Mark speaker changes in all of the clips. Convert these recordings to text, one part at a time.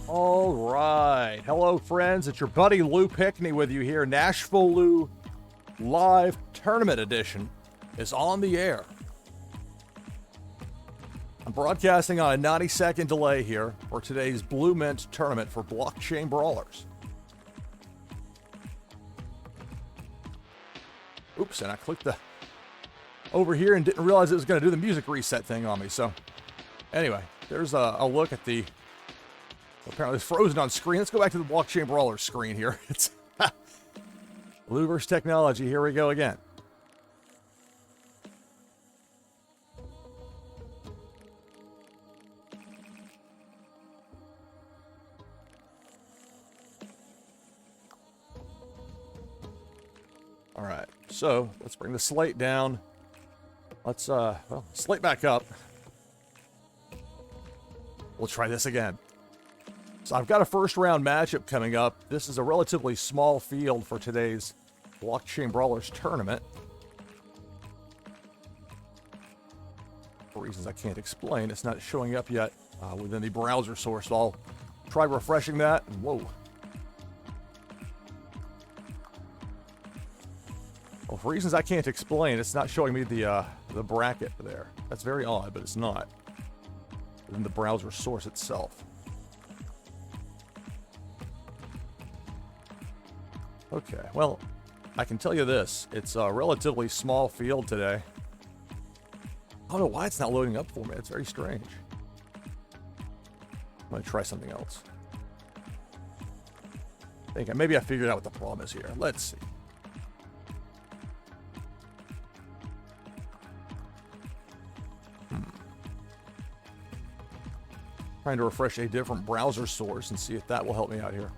Speaker 1: All right. Hello, friends. It's your buddy Lou Pickney with you here. NashvilleLou Live Tournament Edition is on the air. I'm broadcasting on a 90-second delay here for today's BluMint tournament for blockchain brawlers. Oops, and I clicked the over here and didn't realize it was going to do the music reset thing on me. So anyway, there's a look at the, apparently it's frozen on screen. Let's go back to the blockchain brawler screen here. It's Lou versus technology. Here we go again. All right, so let's bring the slate down. Let's, slate back up. We'll try this again. So I've got a first round matchup coming up. This is a relatively small field for today's Blockchain Brawlers tournament. For reasons I can't explain, it's not showing up yet within the browser source. So I'll try refreshing that. Whoa. Well, for reasons I can't explain, it's not showing me the bracket there. That's very odd, but it's not within the browser source itself. Okay, well, I can tell you this. It's a relatively small field today. I don't know why it's not loading up for me. It's very strange. I'm going to try something else. Maybe I figured out what the problem is here. Let's see. Trying to refresh a different browser source and see if that will help me out here.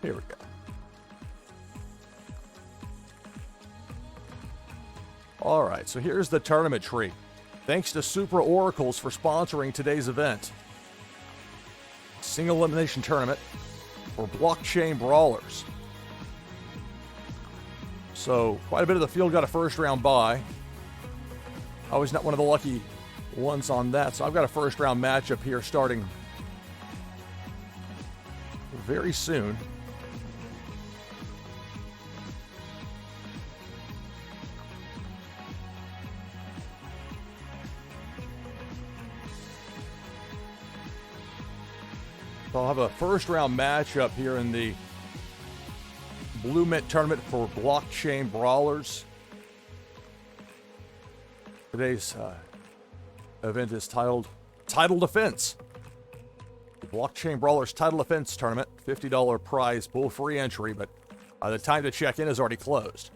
Speaker 1: Here we go. All right, so here's the tournament tree. Thanks to Super Oracles for sponsoring today's event. Single elimination tournament for blockchain brawlers. So quite a bit of the field got a first round bye. I was not one of the lucky ones on that. So I've got a first round matchup here starting very soon. So I'll have a first round matchup here in the BluMint tournament for blockchain brawlers. Today's event is titled Title Defense. The Blockchain Brawlers Title Defense Tournament, $50 prize pool, free entry, but the time to check in is already closed.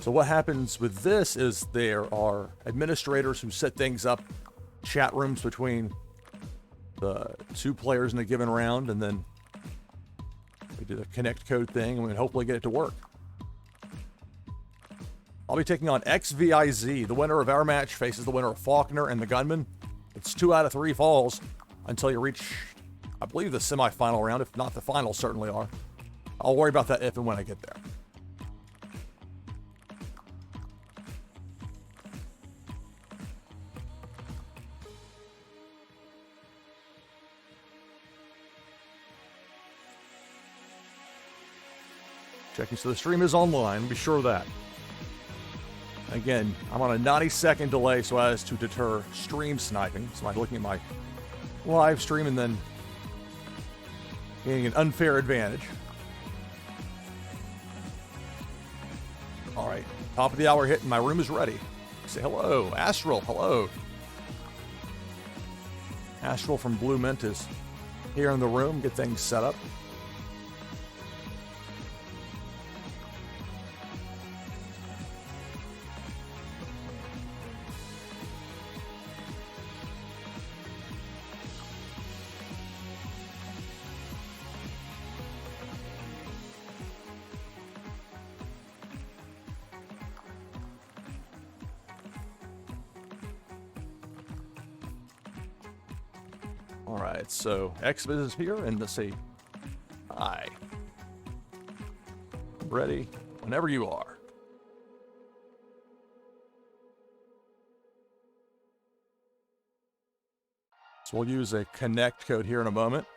Speaker 1: So what happens with this is there are administrators who set things up, chat rooms between the two players in a given round, and then we do the connect code thing, and we hopefully get it to work. I'll be taking on XVIZ. The winner of our match faces the winner of Faulkner and the Gunman. It's 2 out of 3 falls until you reach, I believe, the semifinal round. If not, the finals certainly are. I'll worry about that if and when I get there. Checking, so the stream is online. Be sure of that. Again, I'm on a 90-second delay so as to deter stream sniping. So I'm looking at my live stream and then gaining an unfair advantage. All right, top of the hour hit and my room is ready. Say hello, Astral, hello. Astral from BluMint is here in the room, get things set up. All right, so Xviz is here, and let's see. Hi. Ready whenever you are. So we'll use a connect code here in a moment.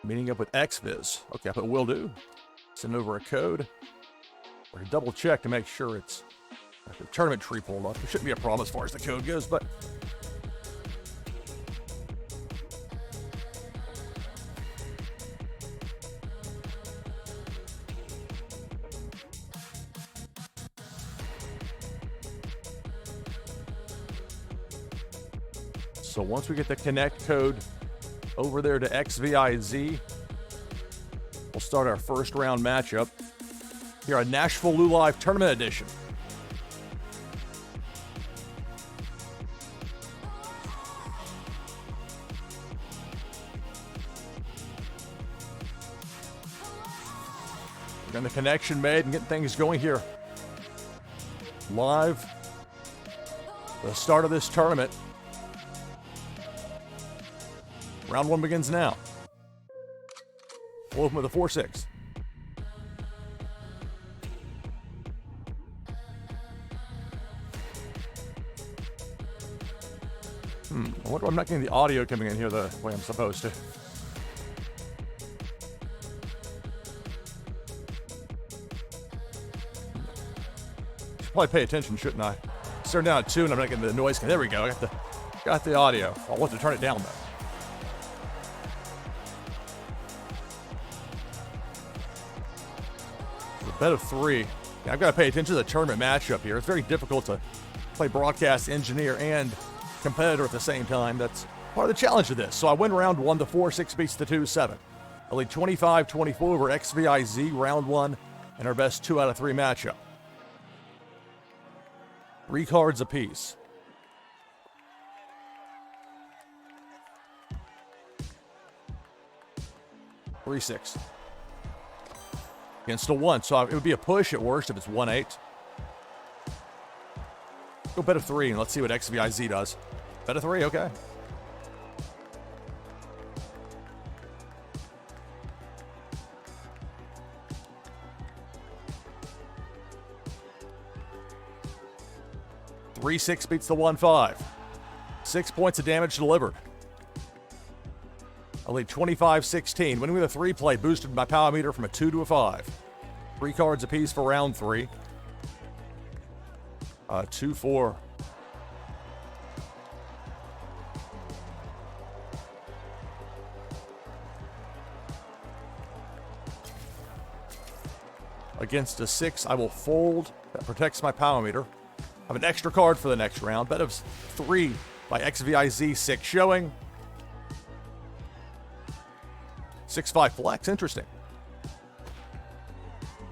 Speaker 1: Meeting up with XViz. Okay, I put will do. Send over a code. We're gonna double check to make sure it's the tournament tree pulled up. There shouldn't be a problem as far as the code goes, but so once we get the connect code over there to XVIZ, we'll start our first round matchup here on NashvilleLou Live Tournament Edition. We're getting the connection made and getting things going here live. The start of this tournament. Round one begins now. We'll open with a 4-6. I wonder why I'm not getting the audio coming in here the way I'm supposed to. Should probably pay attention, shouldn't I? Staring down at 2 and I'm not getting the noise. There we go. I got the audio. I'll want to turn it down though. Bet of 3. Yeah, I've got to pay attention to the tournament matchup here. It's very difficult to play broadcast engineer and competitor at the same time. That's part of the challenge of this. So I win round 1, the 4-6 beats the 2-7. I lead 25-24 over XVIZ round 1 and our best 2 out of 3 matchup. 3 cards apiece. Three, 6. Against a 1, so it would be a push at worst if it's 1-8. Go bet of 3 and let's see what XVIZ does. Bet of 3, okay. Three 6 beats the 1-5. 6 points of damage delivered. I lead 25-16. Winning with a 3 play boosted my power meter from a 2 to a 5. 3 cards apiece for round 3. 2-4. Against a 6, I will fold. That protects my power meter. I have an extra card for the next round. Bet of 3 by XVIZ, 6 showing. 6-5 flex, interesting.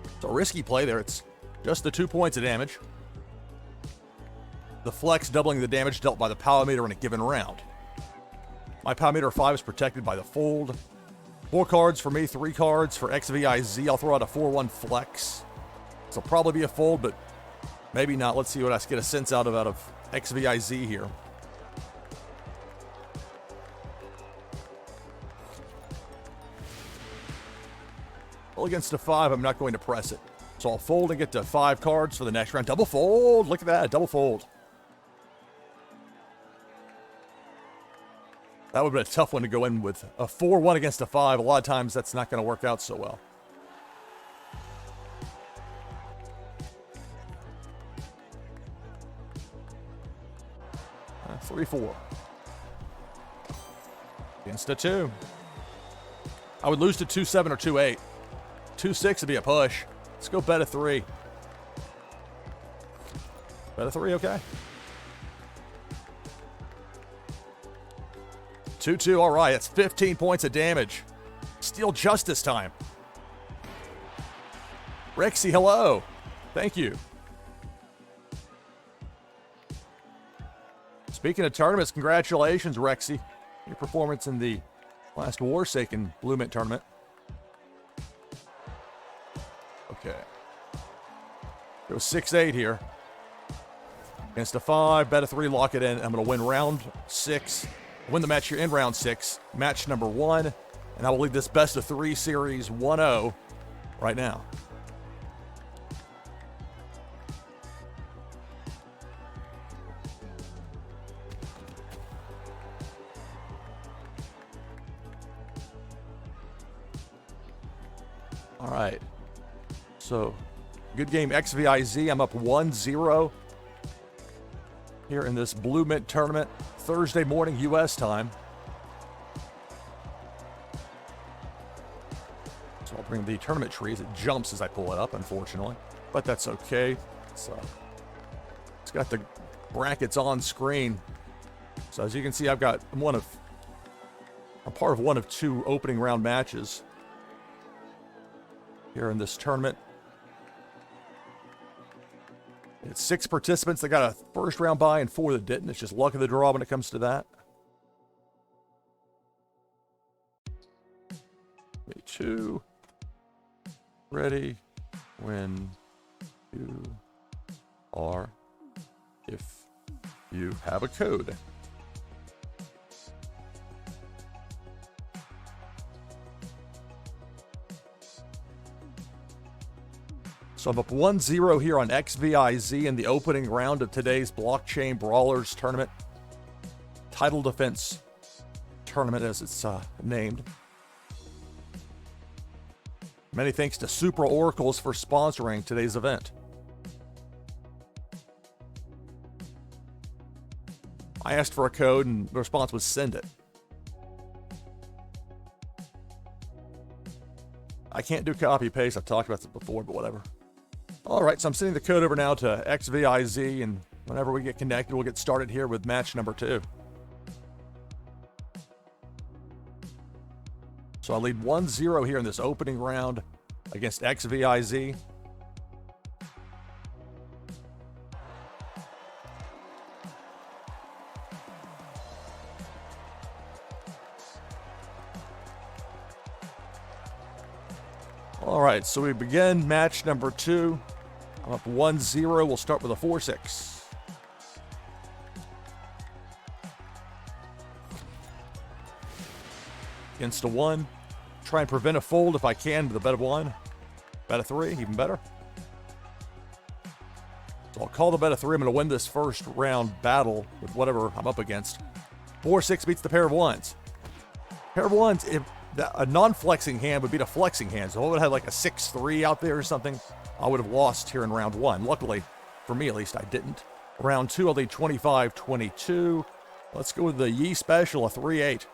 Speaker 1: It's a risky play there. It's just the 2 points of damage. The flex doubling the damage dealt by the power meter in a given round. My power meter 5 is protected by the fold. 4 cards for me, 3 cards for XVIZ. I'll throw out a 4-1 flex. This will probably be a fold, but maybe not. Let's see what I get a sense out of XVIZ here. Well, against a 5, I'm not going to press it. So I'll fold and get to 5 cards for the next round. Double fold. Look at that. Double fold. That would have been a tough one to go in with. A 4-1 against a 5. A lot of times that's not going to work out so well. Uh, 3-4. Against a 2. I would lose to 2-7 or 2-8. 2-6 would be a push. Let's go bet a 3. Bet a 3, okay. 2-2, all right. That's 15 points of damage. Steal justice time. Rexy, hello. Thank you. Speaking of tournaments, congratulations, Rexy. Your performance in the last Warsaken BluMint tournament. Okay. Go 6-8 here. Against a 5, bet a 3, lock it in. I'm going to win round 6. Win the match here in round 6. Match number 1. And I will lead this best of 3 series 1-0 right now. All right. So, good game XVIZ. I'm up 1-0 here in this BluMint tournament. Thursday morning U.S. time. So I'll bring the tournament trees. It jumps as I pull it up, unfortunately. But that's okay. It's got the brackets on screen. So as you can see, I'm part of one of 2 opening round matches here in this tournament. It's 6 participants that got a first round bye and 4 that didn't. It's just luck of the draw when it comes to that. Me too. Ready when you are, if you have a code. So I'm up 1-0 here on XVIZ in the opening round of today's Blockchain Brawlers tournament. Title Defense tournament, as it's named. Many thanks to Supra Oracles for sponsoring today's event. I asked for a code and the response was send it. I can't do copy paste. I've talked about this before, but whatever. All right, so I'm sending the code over now to XVIZ, and whenever we get connected, we'll get started here with match number 2. So I lead 1-0 here in this opening round against XVIZ. All right, so we begin match number 2. I'm up 1-0. We'll start with a 4-6. Against a 1. Try and prevent a fold if I can with a bet of 1. Bet of 3, even better. So I'll call the bet of 3. I'm going to win this first round battle with whatever I'm up against. 4-6 beats the pair of 1s. Pair of 1s, if a non-flexing hand would beat a flexing hand. So I would have had like a 6-3 out there or something. I would have lost here in round 1. Luckily, for me at least, I didn't. Round 2, I'll lead 25-22. Let's go with the Yee special, a 3-8.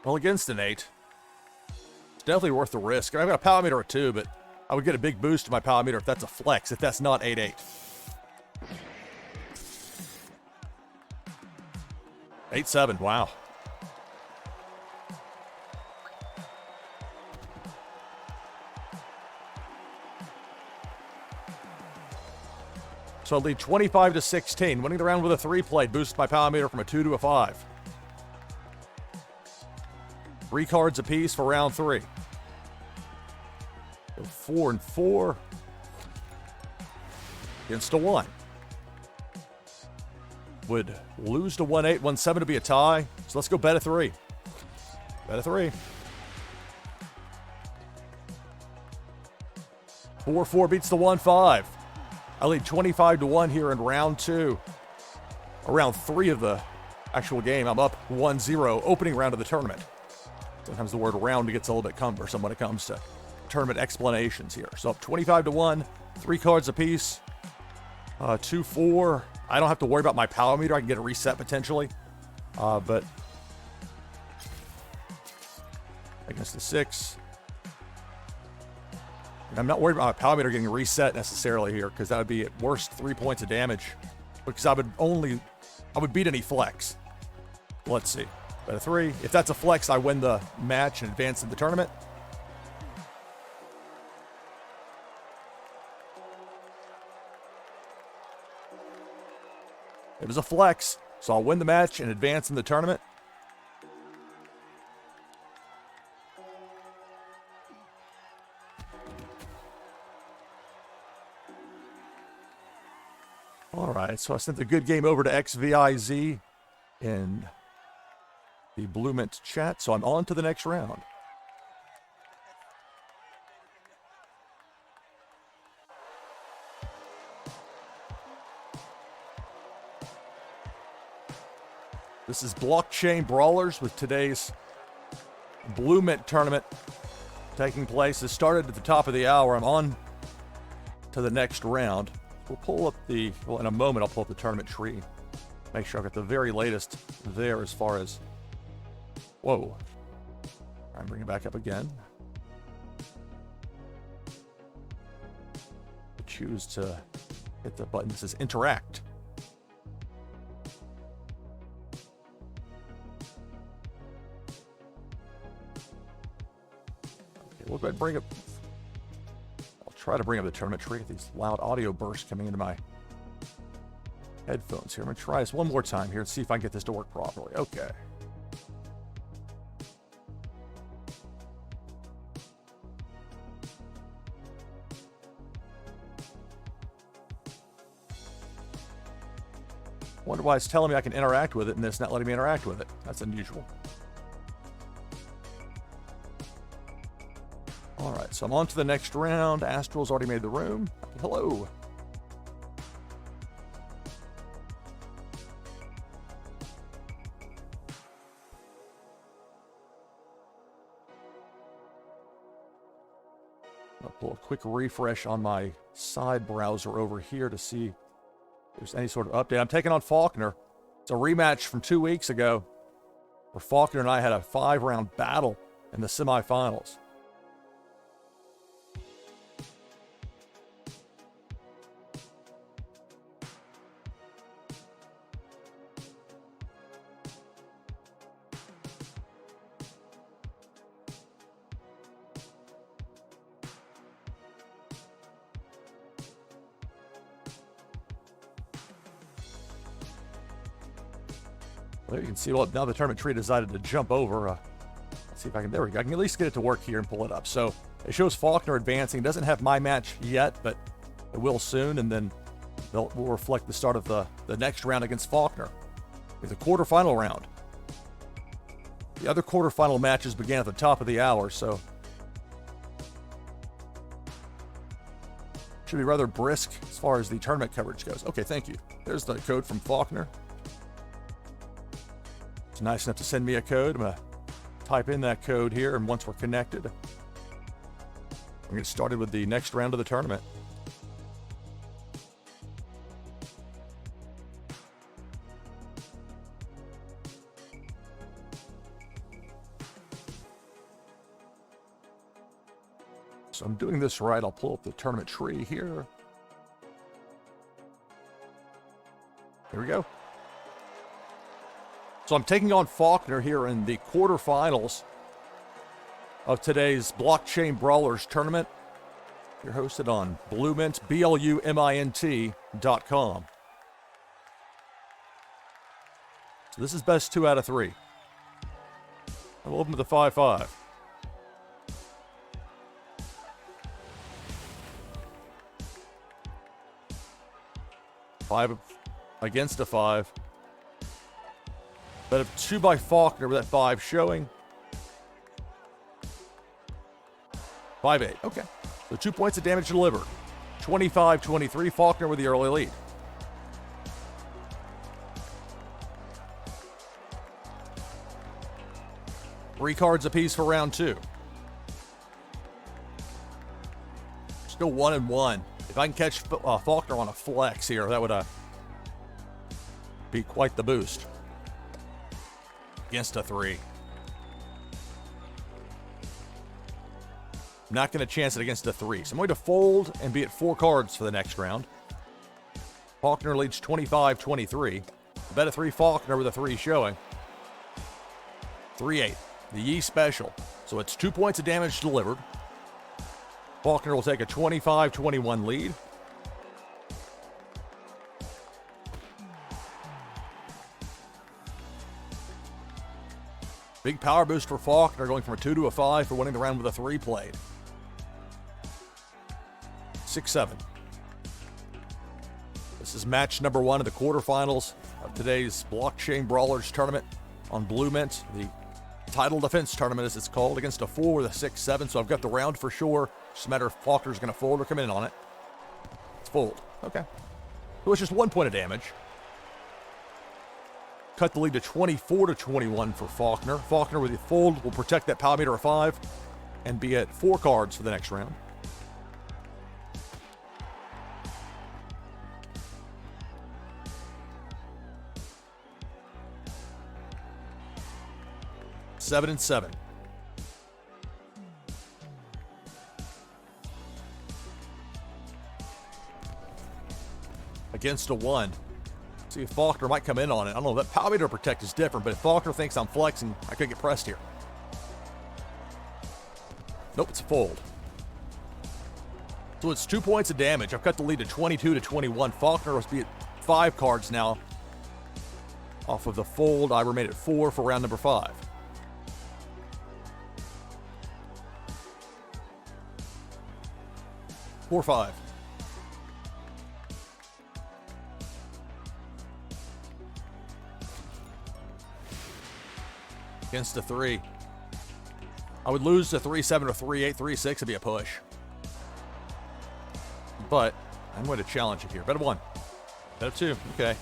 Speaker 1: Well, against an 8. It's definitely worth the risk. I've got a power meter of 2, but I would get a big boost to my power meter if that's a flex, if that's not 8-8. 8-7, wow. So I lead 25-16. Winning the round with a 3 played boosts my power meter from a 2 to a 5. 3 cards apiece for round 3. 4 and 4 against a 1. Would lose to 1-8, 1-7 to be a tie. So let's go bet a 3. Bet a 3. 4-4 beats the 1-5. I lead 25-1 here in round 2. Or round 3 of the actual game. I'm up 1-0, opening round of the tournament. Sometimes the word round gets a little bit cumbersome when it comes to tournament explanations here. So up 25-1, 3 cards apiece. 2-4. I don't have to worry about my power meter. I can get a reset potentially. But against the 6. I'm not worried about my power meter getting a reset necessarily here, because that would be at worst 3 points of damage. Because I would beat any flex. Let's see. Bet a 3. If that's a flex, I win the match and advance in the tournament. It was a flex, so I'll win the match and advance in the tournament. All right, so I sent the good game over to XVIZ in the BluMint chat, so I'm on to the next round. This is Blockchain Brawlers with today's BluMint tournament taking place. It started at the top of the hour. I'm on to the next round. We'll pull up the, well, in a moment, I'll pull up the tournament tree. Make sure I've got the very latest there as far as, whoa. I'm bringing it back up again. Choose to hit the button that says interact. Okay, we'll go ahead and bring up. I'll try to bring up the tournament tree. These loud audio bursts coming into my headphones here. I'm going to try this one more time here and see if I can get this to work properly. Okay. Wonder why it's telling me I can interact with it and it's not letting me interact with it. That's unusual. All right, so I'm on to the next round. Astral's already made the room. Hello. I'll pull a quick refresh on my side browser over here to see if there's any sort of update. I'm taking on Faulkner. It's a rematch from 2 weeks ago where Faulkner and I had a 5-round battle in the semifinals. There you can see, well, now the tournament tree decided to jump over. Let's see if I can, there we go. I can at least get it to work here and pull it up. So it shows Faulkner advancing. It doesn't have my match yet, but it will soon. And then we'll reflect the start of the next round against Faulkner with a quarterfinal round. The other quarterfinal matches began at the top of the hour, so should be rather brisk as far as the tournament coverage goes. Okay, thank you. There's the code from Faulkner. Nice enough to send me a code. I'm going to type in that code here, and once we're connected, we're going to get started with the next round of the tournament. So I'm doing this right. I'll pull up the tournament tree here. Here we go. So I'm taking on Faulkner here in the quarterfinals of today's Blockchain Brawlers tournament. You're hosted on BluMint, BluMint.com. So this is best 2 out of 3. I'm open to the 5-5. Five against a 5. Bet of 2 by Faulkner with that 5 showing. 5-8. Okay. So 2 points of damage delivered. 25-23. Faulkner with the early lead. Three cards apiece for round 2. Still 1-1. If I can catch Faulkner on a flex here, that would be quite the boost. Against a 3. I'm not going to chance it against a 3. So I'm going to fold and be at 4 cards for the next round. Faulkner leads 25-23. Bet a 3 Faulkner with a 3 showing. 3-8. The Yi special. So it's 2 points of damage delivered. Faulkner will take a 25-21 lead. Big power boost for Faulkner, going from a 2 to a 5 for winning the round with a 3 played. 6-7. This is match number 1 of the quarterfinals of today's Blockchain Brawlers tournament on BluMint. The title defense tournament, as it's called, against a 4 with a 6-7. So I've got the round for sure. Just a matter if Faulkner's going to fold or come in on it. It's fold. Okay. So it's just 1 point of damage. cut the lead to 24-21 for Faulkner. Faulkner with the fold will protect that power meter of 5 and be at 4 cards for the next round. Seven and 7. Against a 1. See if Faulkner might come in on it. I don't know, that power meter protect is different, but if Faulkner thinks I'm flexing, I could get pressed here. Nope, it's a fold. So it's 2 points of damage. I've cut the lead to 22-21. Faulkner must be at 5 cards now. Off of the fold, I remain at 4 for round number 5. Four, 5. Against a 3. I would lose to 3-7 or 3-8, 3-6 would be a push. But I'm going to challenge it here. Bet of 1. Bet of 2. Okay. I'm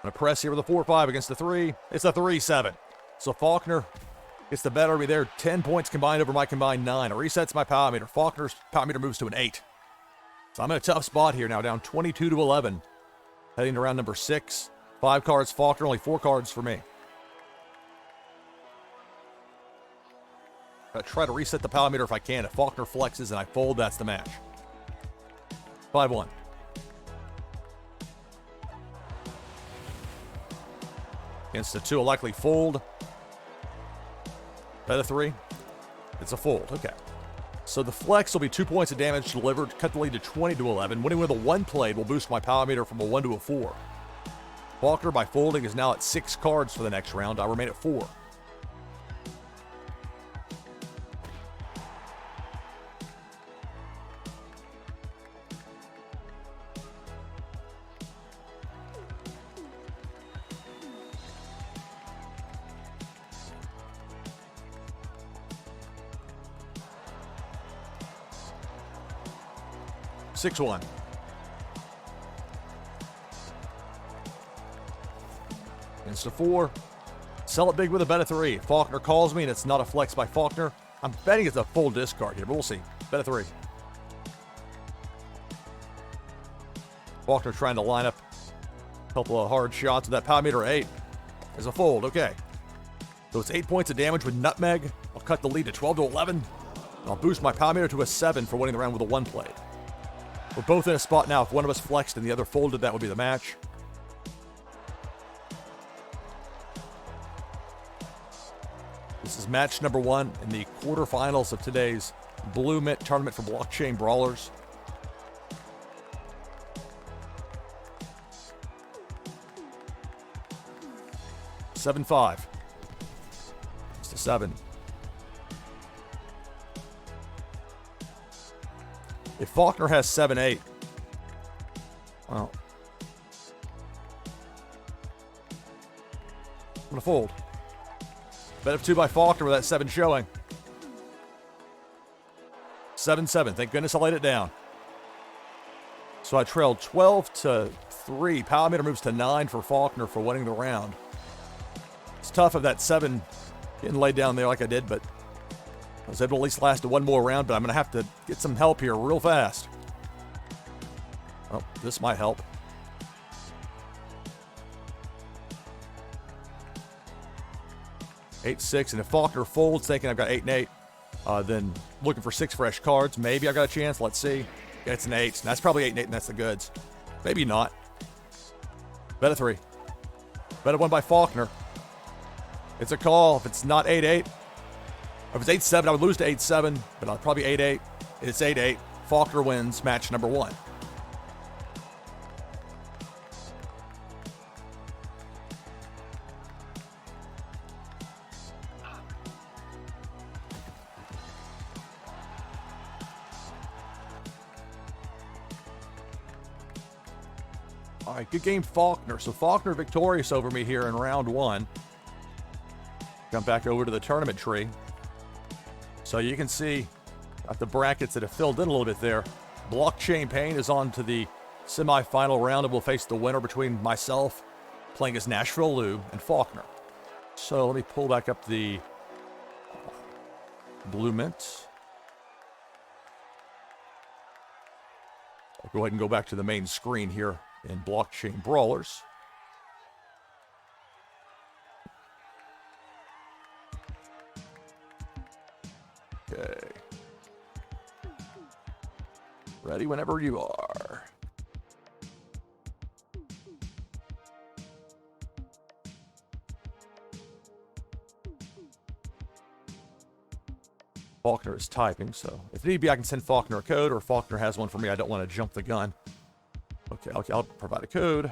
Speaker 1: going to press here with a 4-5 against the 3. It's a 3-7. So Faulkner gets the better of me there. 10 points combined over my combined 9. It resets my power meter. Faulkner's power meter moves to an 8. So I'm in a tough spot here now, down 22-11. Heading to round number 6. 5 cards, Faulkner, only 4 cards for me. Gotta try to reset the power meter if I can. If Faulkner flexes and I fold, that's the match. 5-1. Against a 2, a likely fold. Bet of 3. It's a fold. Okay. So the flex will be 2 points of damage delivered. Cut the lead to 20-11. Winning with a 1 played will boost my power meter from a 1 to a 4. Faulkner, by folding, is now at 6 cards for the next round. I remain at 4. Six, 1. Against a 4. Sell it big with a bet of 3. Faulkner calls me and it's not a flex by Faulkner. I'm betting it's a full discard here, but we'll see. Bet of 3. Faulkner trying to line up a couple of hard shots with that power meter 8. There's a fold. Okay. So it's 8 points of damage with nutmeg. I'll cut the lead to 12-11. I'll boost my power meter to a 7 for winning the round with a 1 played. We're both in a spot now. If one of us flexed and the other folded, that would be the match. This is match number 1 in the quarterfinals of today's BluMint tournament for blockchain brawlers. 7-5. It's a 7. If Faulkner has 7-8, well, I'm going to fold. Bet of 2 by Faulkner with that 7 showing. 7-7. Thank goodness I laid it down. So I trailed 12-3. Power meter moves to 9 for Faulkner for winning the round. It's tough of that 7 getting laid down there like I did, but I was able to at least last 1 more round, but I'm going to have to get some help here real fast. Oh, this might help. Eight, 6, and if Faulkner folds, thinking I've got 8 and 8, then looking for 6 fresh cards. Maybe I got a chance. Let's see. Yeah, it's an 8. That's probably 8 and 8, and that's the goods. Maybe not. Bet of 3. Bet of 1 by Faulkner. It's a call. If it's not 8-8, if it's 8-7, I would lose to 8-7, but I'll probably 8-8. It's 8-8. Faulkner wins match number 1. All right, good game, Faulkner. So Faulkner victorious over me here in round 1. Jump back over to the tournament tree. So you can see got the brackets that have filled in a little bit there. Blockchain Pain is on to the semifinal round, and we'll face the winner between myself, playing as NashvilleLou, and Faulkner. So let me pull back up the BluMint. I'll go ahead and go back to the main screen here in Blockchain Brawlers. Okay. Ready whenever you are. Faulkner is typing, so if need be, I can send Faulkner a code, or if Faulkner has one for me. I don't want to jump the gun. Okay, I'll provide a code.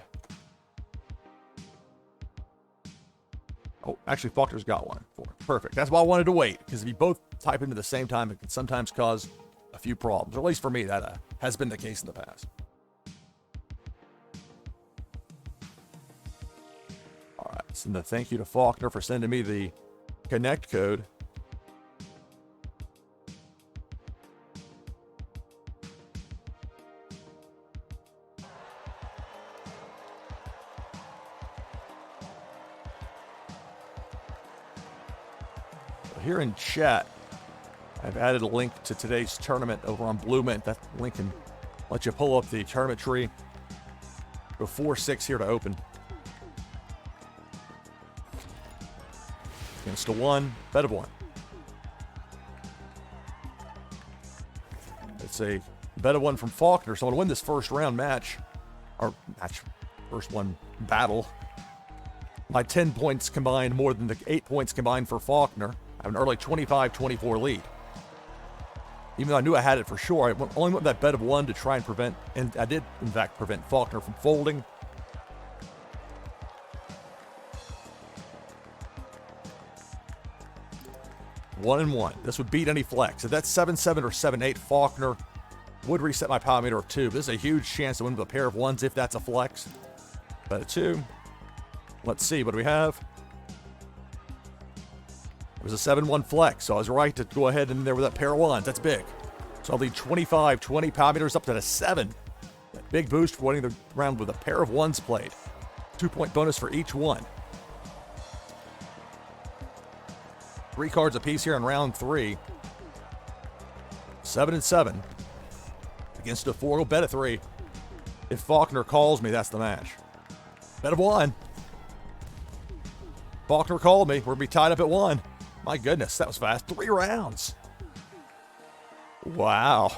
Speaker 1: Oh, actually, Faulkner's got one for me. Perfect. That's why I wanted to wait, because if you both type into the same time, it can sometimes cause a few problems. Or at least for me, that has been the case in the past. All right, send a thank you to Faulkner for sending me the connect code. Here in chat, I've added a link to today's tournament over on BluMint. That link can let you pull up the tournament tree. Go 4-6 here to open. Against a 1, bet of 1. It's a bet of 1 from Faulkner, so I'm going to win this first round match. First one battle. My 10 points combined more than the 8 points combined for Faulkner. I have an early 25-24 lead. Even though I knew I had it for sure, I only went with that bet of 1 to try and prevent, and I did, in fact, prevent Faulkner from folding. One and 1. This would beat any flex. If that's 7-7 or 7-8, Faulkner would reset my power meter of 2. But this is a huge chance to win with a pair of 1s if that's a flex. Bet of 2. Let's see, what do we have? It was a 7-1 flex, so I was right to go ahead and in there with that pair of 1s. That's big. So I'll lead 20 power meters up to the 7. That big boost for winning the round with a pair of 1s played. 2-point bonus for each one. 3 cards apiece here in round 3. 7-7. Against a 4, bet of 3. If Faulkner calls me, that's the match. Bet of 1. Faulkner called me. We're going to be tied up at 1. My goodness, that was fast. 3 rounds. Wow.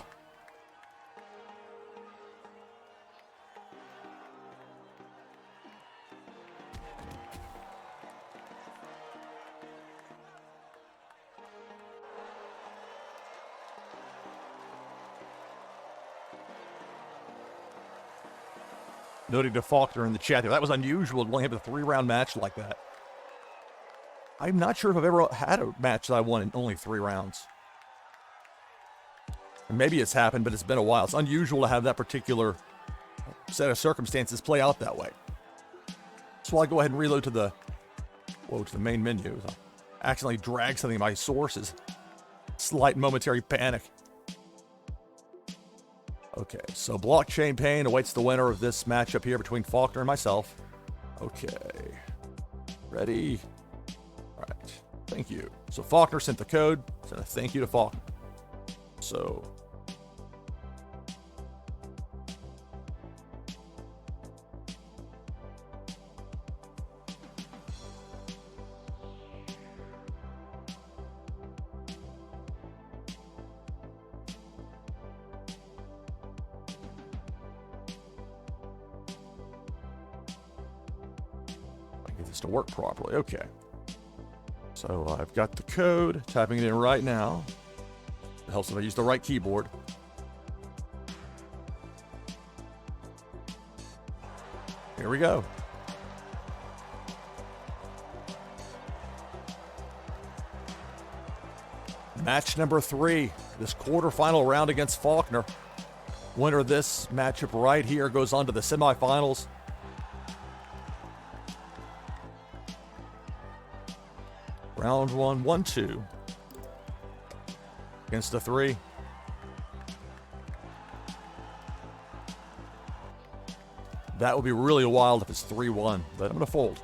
Speaker 1: Noting to Faulkner in the chat there, that was unusual to only have a 3-round match like that. I'm not sure if I've ever had a match that I won in only 3 rounds. And maybe it's happened, but it's been a while. It's unusual to have that particular set of circumstances play out that way. So I'll go ahead and reload to the main menu. I accidentally dragged something in my sources. Slight momentary panic. Okay, so Blockchain Pain awaits the winner of this matchup here between Faulkner and myself. Okay. Ready? All right. Thank you. So Faulkner sent the code. Sent a thank you to Faulkner. So get this to work properly. Okay. So I've got the code, typing it in right now. It helps if I use the right keyboard. Here we go. Match number 3, this quarterfinal round against Faulkner. Winner of this matchup right here goes on to the semifinals. Round 1, 1-2. Against a 3. That would be really wild if it's 3-1, but I'm going to fold.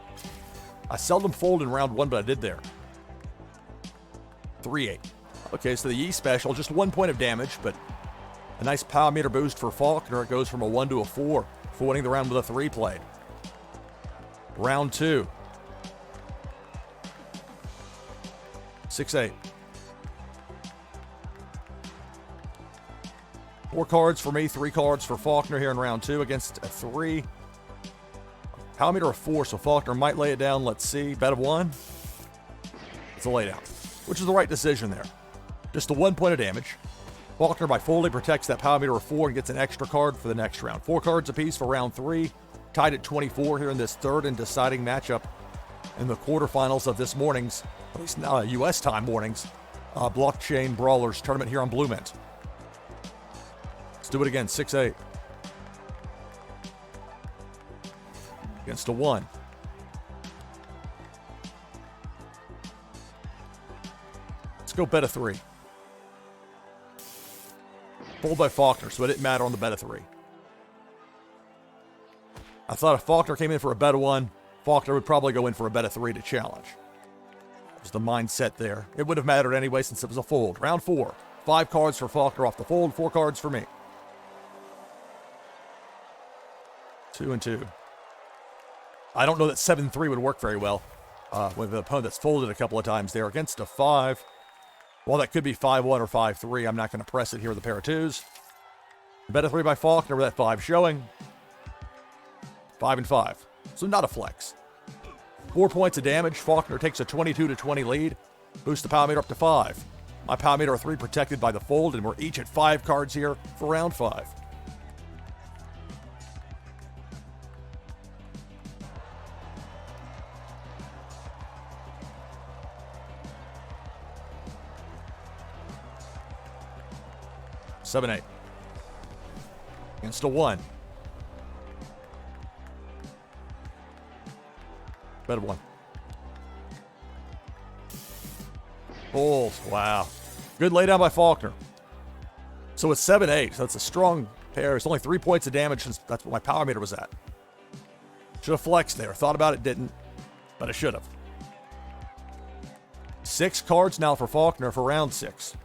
Speaker 1: I seldom fold in round 1, but I did there. 3-8. Okay, so the Yi special, just 1 point of damage, but a nice power meter boost for Faulkner. It goes from a 1 to a 4 for winning the round with a 3 played. Round 2. 6-8. 4 cards for me, 3 cards for Faulkner here in round 2 against a 3. Power meter of 4, so Faulkner might lay it down. Let's see. Bet of 1. It's a laydown, which is the right decision there. Just a 1 point of damage. Faulkner, by folding, protects that power meter of 4 and gets an extra card for the next round. 4 cards apiece for round 3. Tied at 24 here in this third and deciding matchup in the quarterfinals of this morning's, at least now U.S. time morning's, Blockchain Brawlers tournament here on BluMint. Let's do it again. 6-8. Against a 1. Let's go bet of 3. Fold by Faulkner, so it didn't matter on the bet of 3. I thought if Faulkner came in for a bet of 1, Faulkner would probably go in for a bet of 3 to challenge. That was the mindset there. It would have mattered anyway since it was a fold. Round 4. 5 cards for Faulkner off the fold, 4 cards for me. 2 and 2. I don't know that 7-3 would work very well with an opponent that's folded a couple of times there against a 5. Well, that could be 5-1 or 5-3. I'm not going to press it here with a pair of 2s. Bet of 3 by Faulkner with that 5 showing. 5 and 5. So not a flex. 4 points of damage. Faulkner takes a 22-20 lead. Boosts the power meter up to 5. My power meter of 3 protected by the fold, and we're each at 5 cards here for round 5. Seven, 8. Against a 1. Bet of 1. Fold. Wow. Good laydown by Faulkner. So it's 7-8. So it's a strong pair. It's only 3 points of damage since that's what my power meter was at. Should have flexed there. Thought about it, didn't. But I should have. 6 cards now for Faulkner for round 6.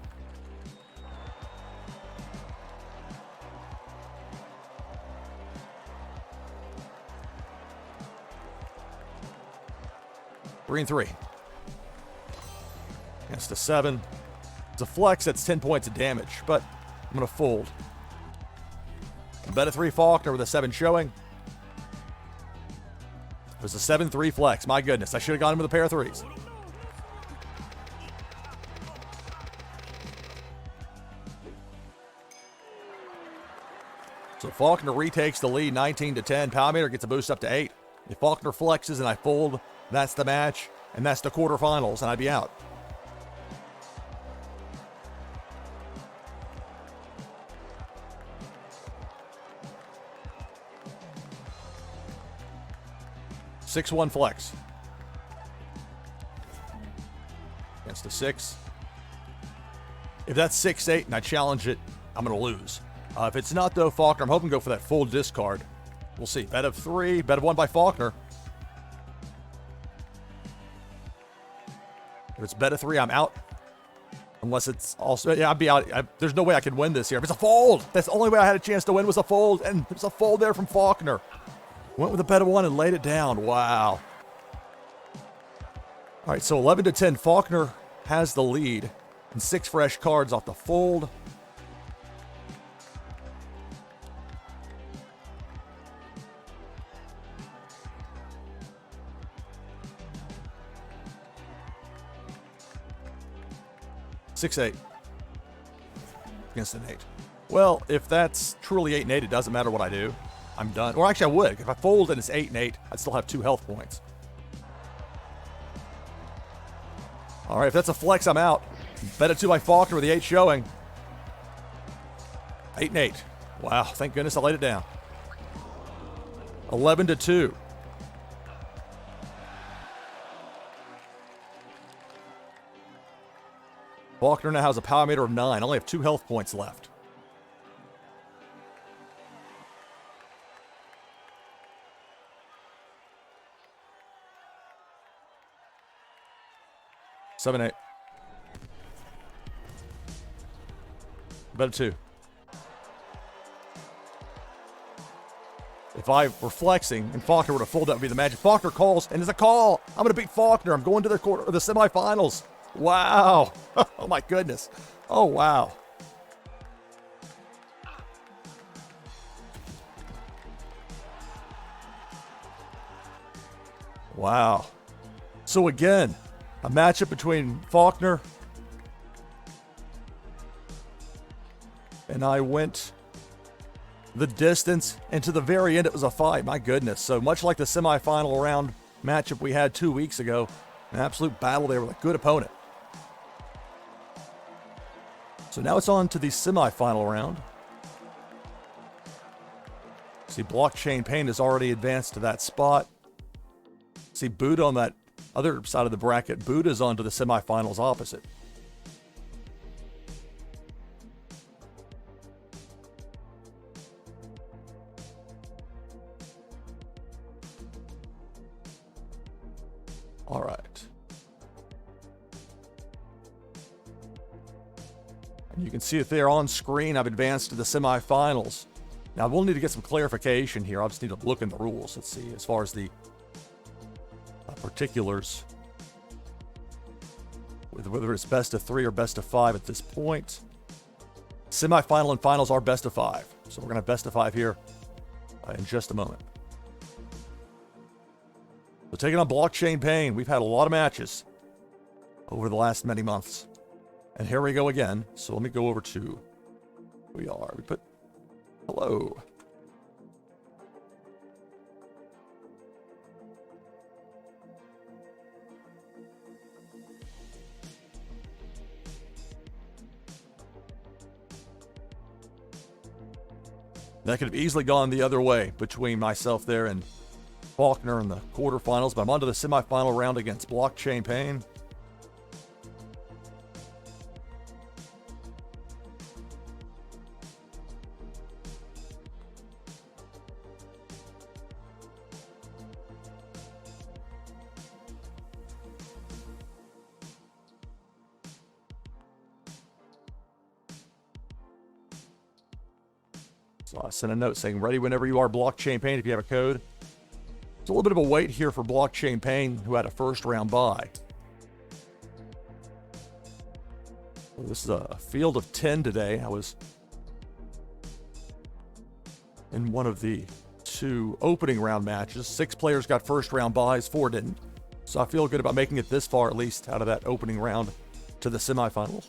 Speaker 1: Three and 3. Against a 7. It's a flex, that's 10 points of damage, but I'm going to fold. Bet of 3 Faulkner with a 7 showing. It was a 7-3 flex. My goodness, I should have gone in with a pair of 3s. So Faulkner retakes the lead 19-10. Power meter gets a boost up to 8. If Faulkner flexes and I fold, that's the match, and that's the quarterfinals, and I'd be out. Six 1 flex. Against a 6. If that's 6-8 and I challenge it, I'm going to lose. If it's not, though, Faulkner, I'm hoping to go for that full discard. We'll see. Bet of 3. Bet of 1 by Faulkner. If it's bet of 3, I'm out. Unless it's also... Yeah, I'd be out. There's no way I can win this here. If it's a fold! That's the only way I had a chance to win was a fold. And there's a fold there from Faulkner. Went with a bet of 1 and laid it down. Wow. All right, so 11-10. Faulkner has the lead. And 6 fresh cards off the fold. 6-8 against an 8. Well, if that's truly 8 and 8, it doesn't matter what I do. I'm done. Or actually, I would. If I fold and it's 8 and 8, I'd still have 2 health points. All right, if that's a flex, I'm out. Bet it 2 by Faulkner with the 8 showing. 8 and 8. Wow, thank goodness I laid it down. 11-2. Faulkner now has a power meter of 9. Only have 2 health points left. 7-8. Bet 2. If I were flexing and Faulkner would have folded, that would be the magic. Faulkner calls, and it's a call. I'm going to beat Faulkner. I'm going to the semifinals. Wow. Oh, my goodness. Oh, wow. Wow. So, again, a matchup between Faulkner and I went the distance, and to the very end, it was a fight. My goodness. So much like the semifinal round matchup we had 2 weeks ago, an absolute battle there with a good opponent. So now it's on to the semifinal round. See, Blockchain Pain has already advanced to that spot. See, Buddha on that other side of the bracket. Buddha's on to the semifinals opposite. All right. And you can see it there on screen. I've advanced to the semifinals. Now, we'll need to get some clarification here. I'll just need to look in the rules. Let's see, as far as the particulars, whether it's best of 3 or best of 5 at this point. Semifinal and finals are best of 5. So we're going to have best of 5 here in just a moment. So taking on Blockchain Pain, we've had a lot of matches over the last many months. And here we go again. So let me go over to we put hello. That could have easily gone the other way between myself there and Faulkner in the quarterfinals, but I'm on to the semifinal round against Blockchain Pain. So I sent a note saying, ready whenever you are, Blockchain Pain, if you have a code. It's a little bit of a wait here for Blockchain Pain, who had a first round bye. Well, this is a field of 10 today. I was in one of the 2 opening round matches. 6 players got first round byes, 4 didn't. So I feel good about making it this far, at least, out of that opening round to the semifinals.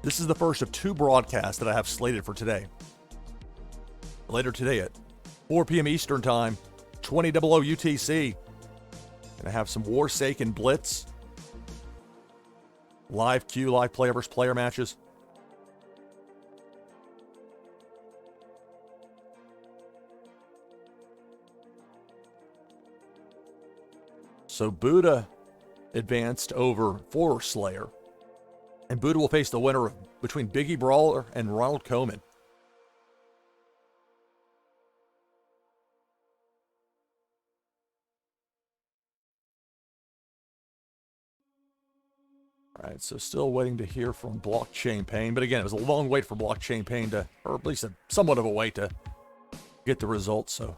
Speaker 1: This is the first of 2 broadcasts that I have slated for today. Later today at 4 p.m. Eastern Time, 20:00 UTC. Gonna have some Warsaken Blitz, live queue, live player versus player matches. So Buddha advanced over for Slayer, and Buddha will face the winner between Biggie Brawler and Ronald Koeman. All right, so still waiting to hear from Blockchain Pain. But again, it was a long wait for Blockchain Pain to, or at least somewhat of a wait to get the results, so.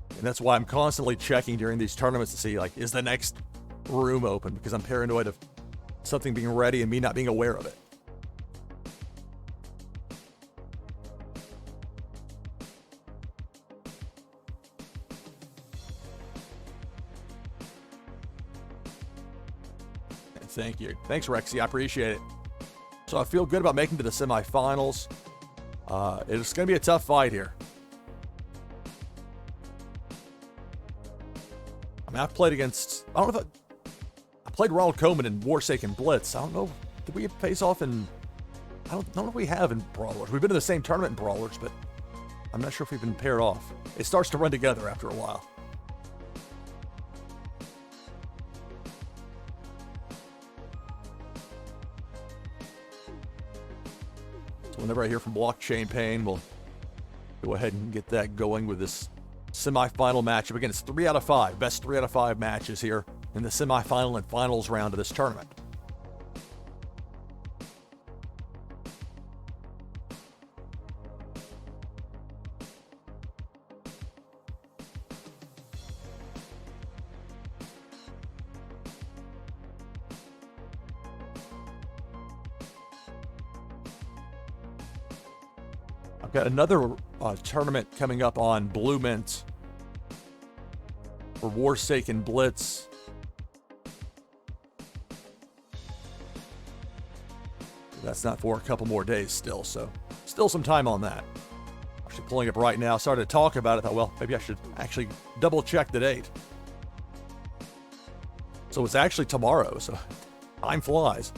Speaker 1: And that's why I'm constantly checking during these tournaments to see, like, is the next room open? Because I'm paranoid of something being ready and me not being aware of it. Thank you. Thanks, Rexy. I appreciate it. So I feel good about making it to the semifinals. It's going to be a tough fight here. I mean, I've played against, I don't know if I played Ronald Koeman in Warsaken Blitz. I don't know, did we face off in, I don't know if we have in Brawlers. We've been in the same tournament in Brawlers, but I'm not sure if we've been paired off. It starts to run together after a while. So whenever I hear from Blockchain Pain, we'll go ahead and get that going with this semifinal matchup. Again, it's 3 out of 5. Best 3 out of 5 matches here in the semifinal and finals round of this tournament. I've got another tournament coming up on BluMint for Warsaken Blitz. That's not for a couple more days still, so still some time on that. Actually pulling up right now. Started to talk about it. Thought, well, maybe I should actually double check the date. So it's actually tomorrow, so time flies.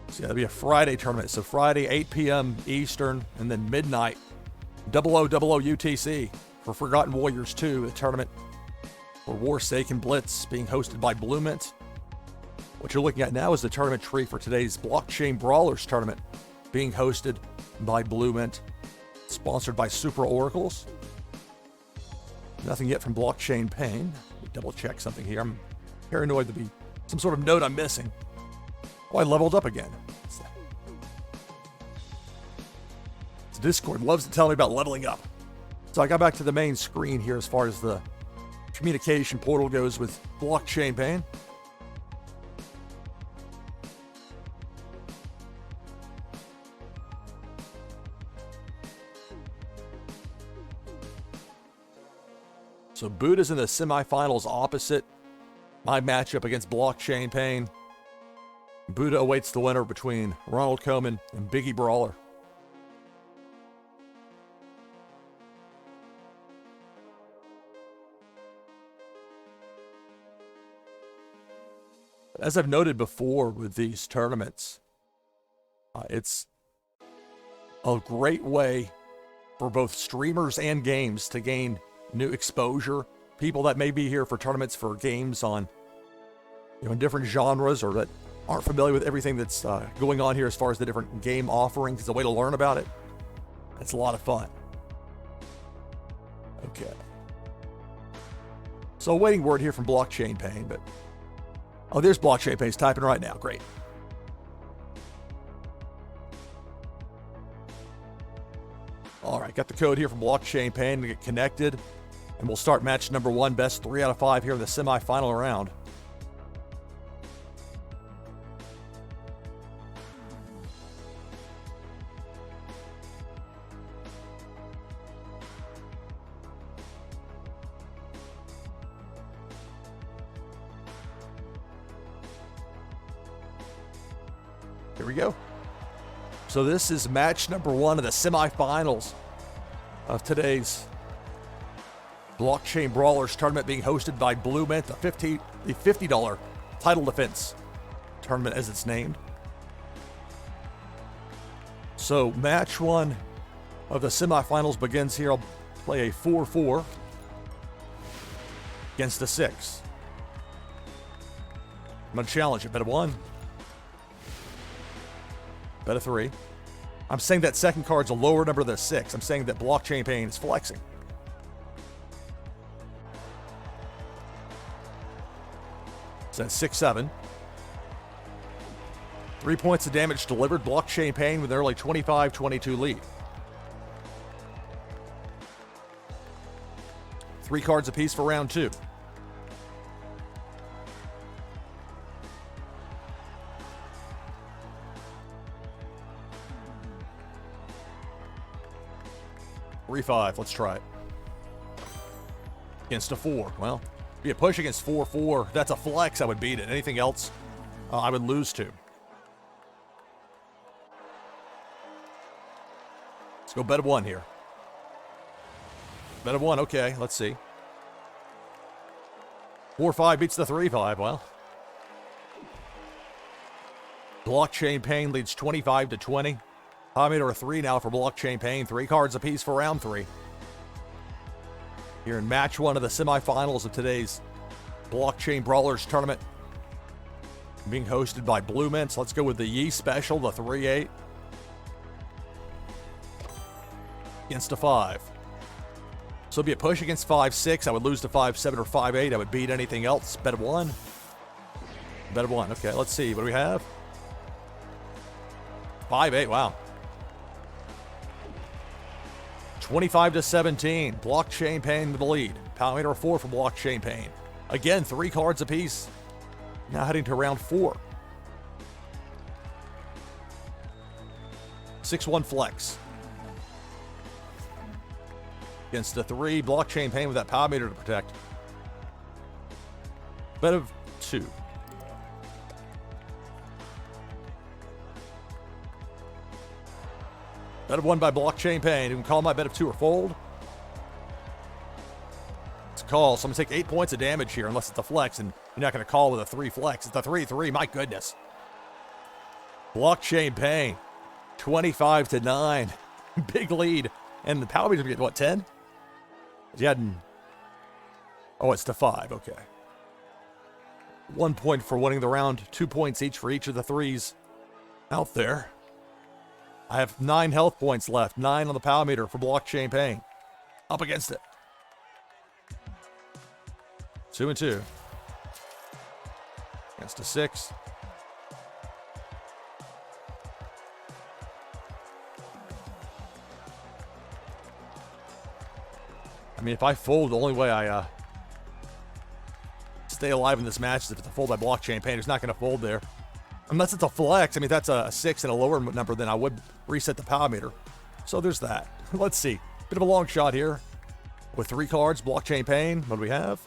Speaker 1: So yeah, that'll be a Friday tournament. So Friday, 8 p.m. Eastern, and then midnight, 0000 UTC for Forgotten Warriors 2, a tournament for Warsaken Blitz being hosted by BluMint. What you're looking at now is the tournament tree for today's Blockchain Brawlers tournament being hosted by BluMint, sponsored by Super Oracles. Nothing yet from Blockchain Pain. Let me double check something here. I'm paranoid to be some sort of note I'm missing. Oh, I leveled up again. Discord loves to tell me about leveling up. So I got back to the main screen here as far as the communication portal goes with Blockchain Pain. So Buddha's in the semifinals opposite my matchup against Blockchain Pain. Buddha awaits the winner between Ronald Koeman and Biggie Brawler. As I've noted before with these tournaments, it's a great way for both streamers and games to gain new exposure. People that may be here for tournaments for games on, in different genres, or that aren't familiar with everything that's going on here as far as the different game offerings. It's a way to learn about it. It's a lot of fun. Okay. So waiting word here from Blockchain Pain, but oh, there's Blockchain Pain. He's typing right now. Great. All right, got the code here from Blockchain Pain to get connected, and we'll start match number 1, best 3 out of 5 here in the semifinal round. Here we go. So this is match number 1 of the semifinals of today's Blockchain Brawlers tournament being hosted by BluMint, the $50 title defense tournament as it's named. So match 1 of the semifinals begins here. I'll play a 4-4 against a 6. I'm going to challenge it. Bet a 1. Bet a 3. I'm saying that second card's a lower number than a 6. I'm saying that Blockchain Pain is flexing. So that's 6-7. 3 points of damage delivered. Blockchain Pain with an early 25-22 lead. 3 cards apiece for round 2. $3-5. Let's try it. Against a 4. Well, be a push against 4-4. That's a flex. I would beat it. Anything else, I would lose to. Let's go bet a 1 here. Bet a 1. Okay, let's see. 4-5 beats the 3-5. Well, Blockchain Pain leads 25-20. I made her a 3 now for Blockchain Pain. 3 cards apiece for round 3. Here in match 1 of the semifinals of today's Blockchain Brawlers tournament. Being hosted by BluMint. Let's go with the Yee special, the 3-8. Against a 5. So it'd be a push against 5-6. I would lose to 5-7 or 5-8. I would beat anything else. Bet of 1. Bet of 1. Okay, let's see. What do we have? 5-8. Wow. 25-17. Blockchain Pain with the lead. Power meter 4 for Blockchain Pain. Again, 3 cards apiece. Now heading to round 4. 6-1 flex. Against a 3. Blockchain Pain with that power meter to protect. Bet of 2. Bet of 1 by Blockchain Pain. You can call my bet of 2 or fold. It's a call, so I'm going to take 8 points of damage here, unless it's a flex, and you're not going to call with a 3 flex. It's a 3-3, my goodness. Blockchain Pain, 25-9. Big lead. And the power meter's going to get, what, 10? You had... Oh, it's to 5, okay. 1 point for winning the round, 2 points each for each of the 3s out there. I have 9 health points left, 9 on the power meter for Blockchain Pain. Up against it. 2-2. Against a 6. I mean, if I fold, the only way I stay alive in this match is if it's a fold by Blockchain Pain. It's not going to fold there. Unless it's a flex. I mean, if that's a 6 and a lower number, then I would reset the power meter. So there's that. Let's see. Bit of a long shot here. With 3 cards, Blockchain Pain. What do we have?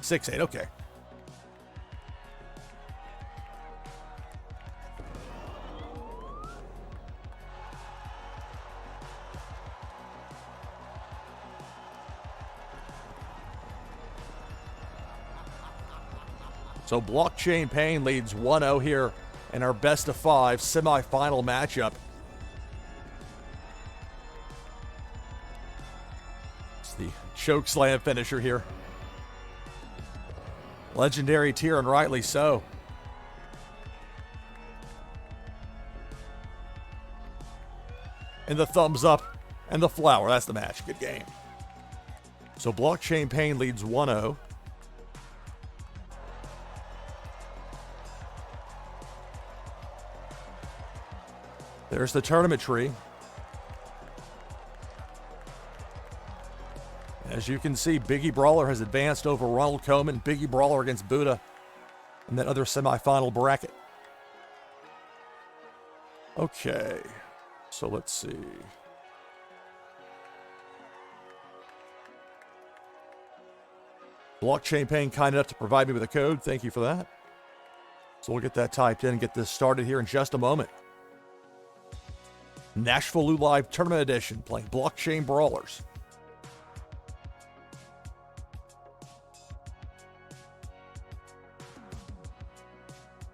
Speaker 1: 6-8, okay. So Blockchain Pain leads 1-0 here in our best of 5 semifinal matchup. It's the choke slam finisher here. Legendary tier, and rightly so. And the thumbs up and the flower. That's the match. Good game. So Blockchain Pain leads 1-0. There's the tournament tree. As you can see, Biggie Brawler has advanced over Ronald Koeman. Biggie Brawler against Buddha in that other semifinal bracket. Okay, so let's see. Blockchain Pain kind enough to provide me with a code. Thank you for that. So we'll get that typed in and get this started here in just a moment. NashvilleLou Live Tournament Edition, playing Blockchain Brawlers.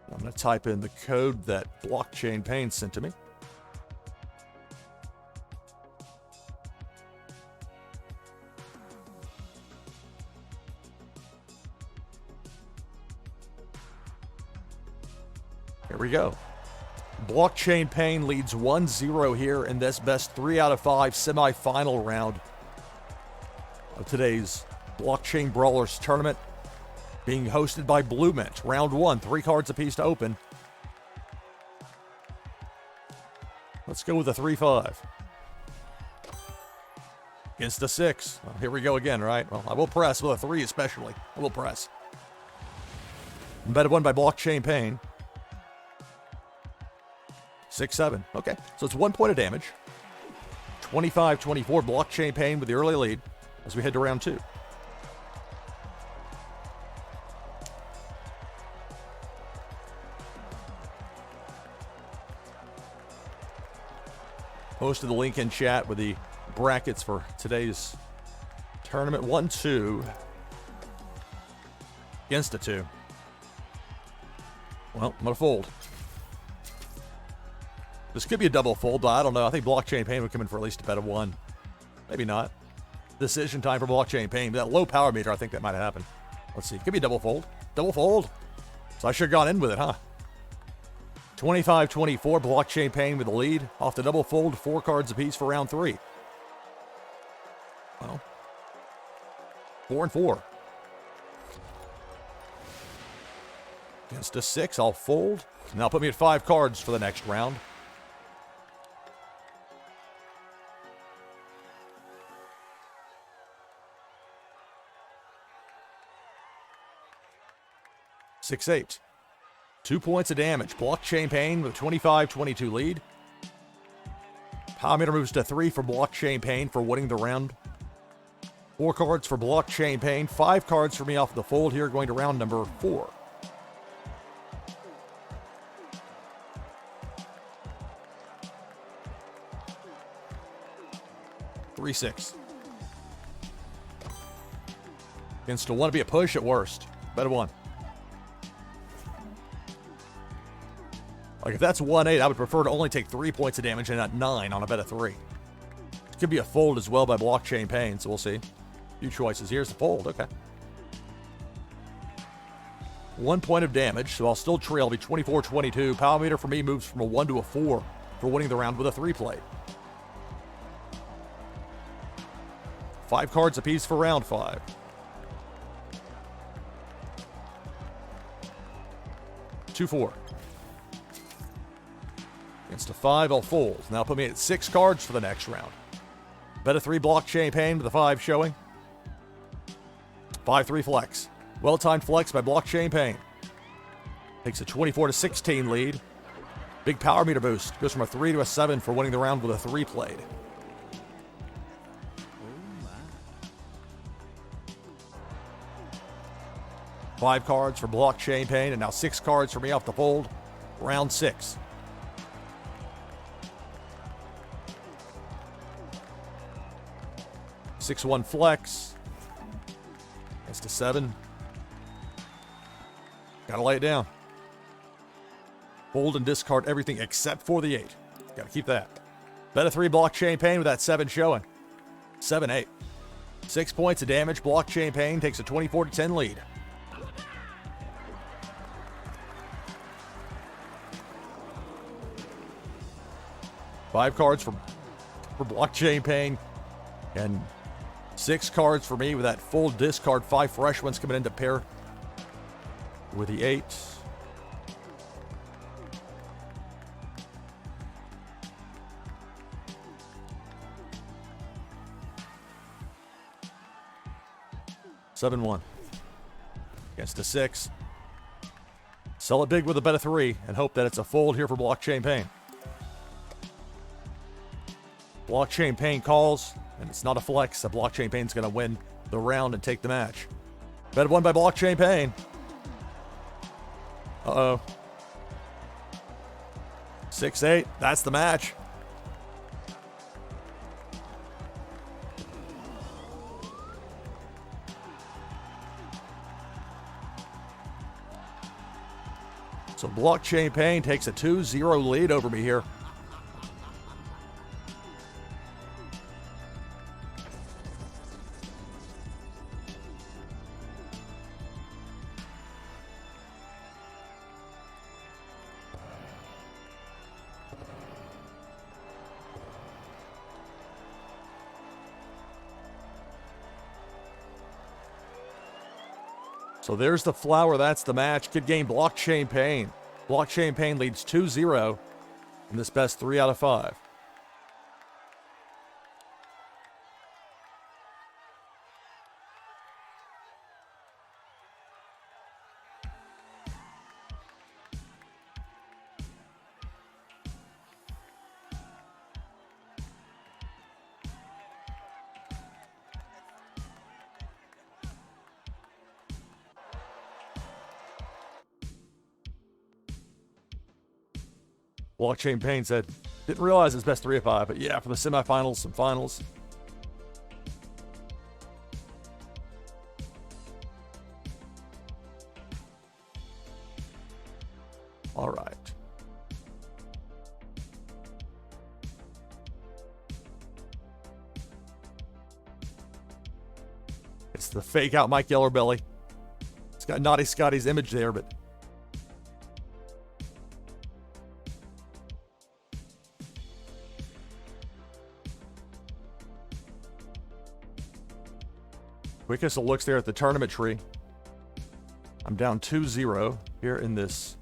Speaker 1: I'm going to type in the code that Blockchain Pain sent to me. Here we go. Blockchain Pain leads 1-0 here in this best 3 out of 5 semifinal round of today's Blockchain Brawlers tournament, being hosted by BluMint. Round 1, 3 cards apiece to open. Let's go with a 3-5. Against a 6. Well, here we go again, right? Well, I will press with a 3 especially. I will press. Bet of 1 by Blockchain Pain. 6-7. Okay, so it's 1 point of damage. 25-24. Blockchain Pain with the early lead as we head to round 2. Posted the link in chat with the brackets for today's tournament. 1-2 against a 2. Well, I'm gonna fold. This could be a double fold, but I don't know. I think Blockchain Pain would come in for at least a bet of 1. Maybe not. Decision time for Blockchain Pain. That low power meter, I think that might happen. Let's see. Could be a double fold. Double fold. So I should have gone in with it, huh? 25-24, Blockchain Pain with the lead. Off the double fold, 4 cards apiece for round 3. Well, 4-4. Against a 6, I'll fold. Now put me at 5 cards for the next round. Six, 8. 2 points of damage. Blockchain Pain with a 25-22 lead. Power meter moves to 3 for Blockchain Pain for winning the round. 4 cards for Blockchain Pain. 5 cards for me off the fold here, going to round number 4. Three, 6. Against a 1 to be a push at worst. Bet a 1. Like, if that's 1-8, I would prefer to only take 3 points of damage and not 9 on a bet of 3. It could be a fold as well by Blockchain Pain, so we'll see. A few choices. Here's the fold. Okay. 1 point of damage, so I'll still trail. I'll be 24-22. Power meter for me moves from a 1 to a 4 for winning the round with a 3 play. 5 cards apiece for round 5. Two, 4. Against a 5, I'll fold. Now put me at 6 cards for the next round. Bet a 3 Blockchain Pain with a 5 showing. 5-3 flex. Well-timed flex by Blockchain Pain. Takes a 24-16 lead. Big power meter boost. Goes from a 3 to a 7 for winning the round with a 3 played. Five cards for Blockchain Pain, and now 6 cards for me off the fold. Round 6. Six, 1 flex. That's to 7. Gotta lay it down. Fold and discard everything except for the 8. Gotta keep that. Bet a 3 Blockchain Pain with that 7 showing. 7-8. 6 points of damage. Blockchain Pain takes a 24-10 lead. Five cards for Blockchain Pain. And 6 cards for me with that full discard. 5 fresh ones coming into pair with the 8. 7-1 against a 6. Sell it big with a bet of 3 and hope that it's a fold here for Blockchain Pain. Blockchain Pain calls, and it's not a flex. So Blockchain Pain's going to win the round and take the match. Bet 1 by Blockchain Pain. Uh-oh. 6-8. That's the match. So Blockchain Pain takes a 2-0 lead over me here. So there's the flower. That's the match. Good game, Blockchain Pain. Blockchain Pain leads 2-0 in this best 3 out of 5. Blockchain Pain said, didn't realize it's best 3 of 5, but yeah, for the semifinals and finals. All right. It's the fake out Mike Yellerbelly. It's got Naughty Scotty's image there, but Quickest of looks there at the tournament tree. I'm down 2-0 here in this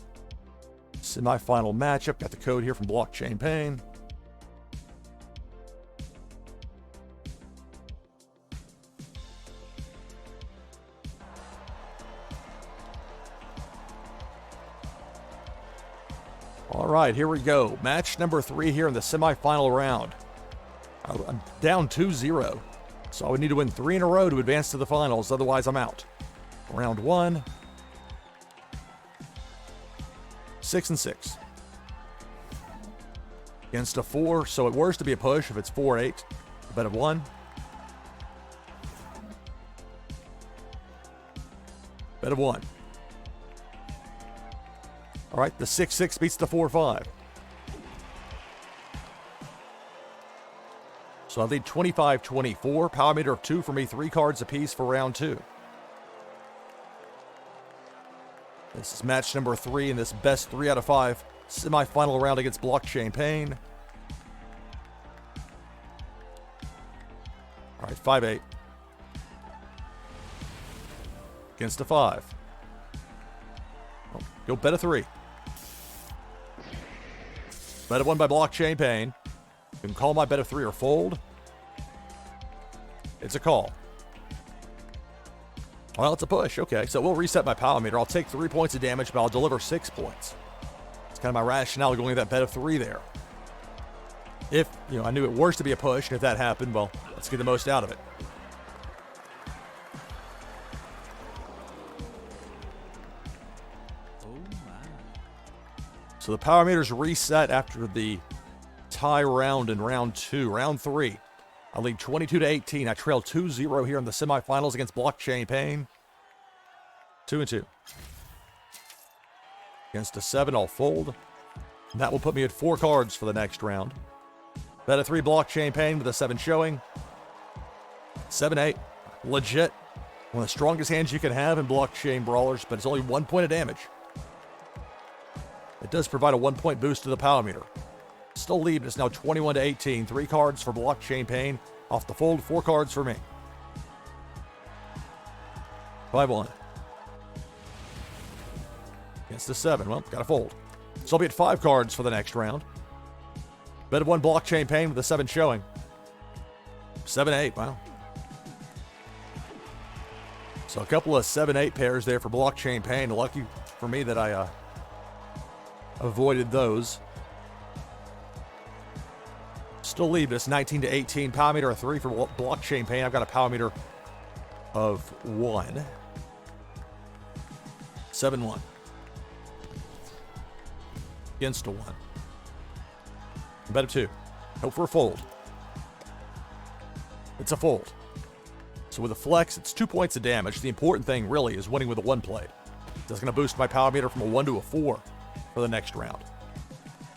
Speaker 1: semifinal matchup. Got the code here from Blockchain Pain. All right, here we go. Match number 3 here in the semifinal round. I'm down 2-0, so I would need to win 3 in a row to advance to the finals. Otherwise, I'm out. Round 1. 6-6. Against a 4, so at worst to be a push if it's 4-8. A bet of 1. Bet of 1. All right, the 6-6 beats the 4-5. So I lead 25-24. Power meter of 2 for me, 3 cards apiece for round 2. This is match number 3 in this best 3 out of 5 semifinal round against Blockchain Pain. All right, 5-8. Against a 5. Oh, go bet a 3. Bet of 1 by Blockchain Pain. You can call my bet of 3 or fold. It's a call. Well, it's a push. Okay, so we'll reset my power meter. I'll take 3 points of damage, but I'll deliver 6 points. It's kind of my rationale going to that bet of 3 there. If, I knew it worst to be a push, and if that happened, well, let's get the most out of it. So the power meter's reset after the tie round in round 2. Round 3. I lead 22-18. I trail 2-0 here in the semifinals against Blockchain Pain. 2-2. Against a 7, I'll fold. And that will put me at 4 cards for the next round. Bet a 3 Blockchain Pain with a 7 showing. 7-8. Legit. One of the strongest hands you can have in Blockchain Brawlers, but it's only 1 point of damage. It does provide a 1-point boost to the power meter. Still lead, it's now 21-18. 3 cards for Blockchain Pain. Off the fold, 4 cards for me. 5-1. Against the 7. Well, gotta fold. So I'll be at 5 cards for the next round. Bet of 1 Blockchain Pain with a 7 showing. 7-8. Wow. So a couple of 7-8 pairs there for Blockchain Pain. Lucky for me that I avoided those. Still lead, but it's 19-18. Power meter of 3 for Blockchain Pain. I've got a power meter of 1. 7-1. Against a 1. Bet of 2. Hope for a fold. It's a fold. So with a flex, it's 2 points of damage. The important thing really is winning with a 1 plate. That's going to boost my power meter from a 1 to a 4 for the next round.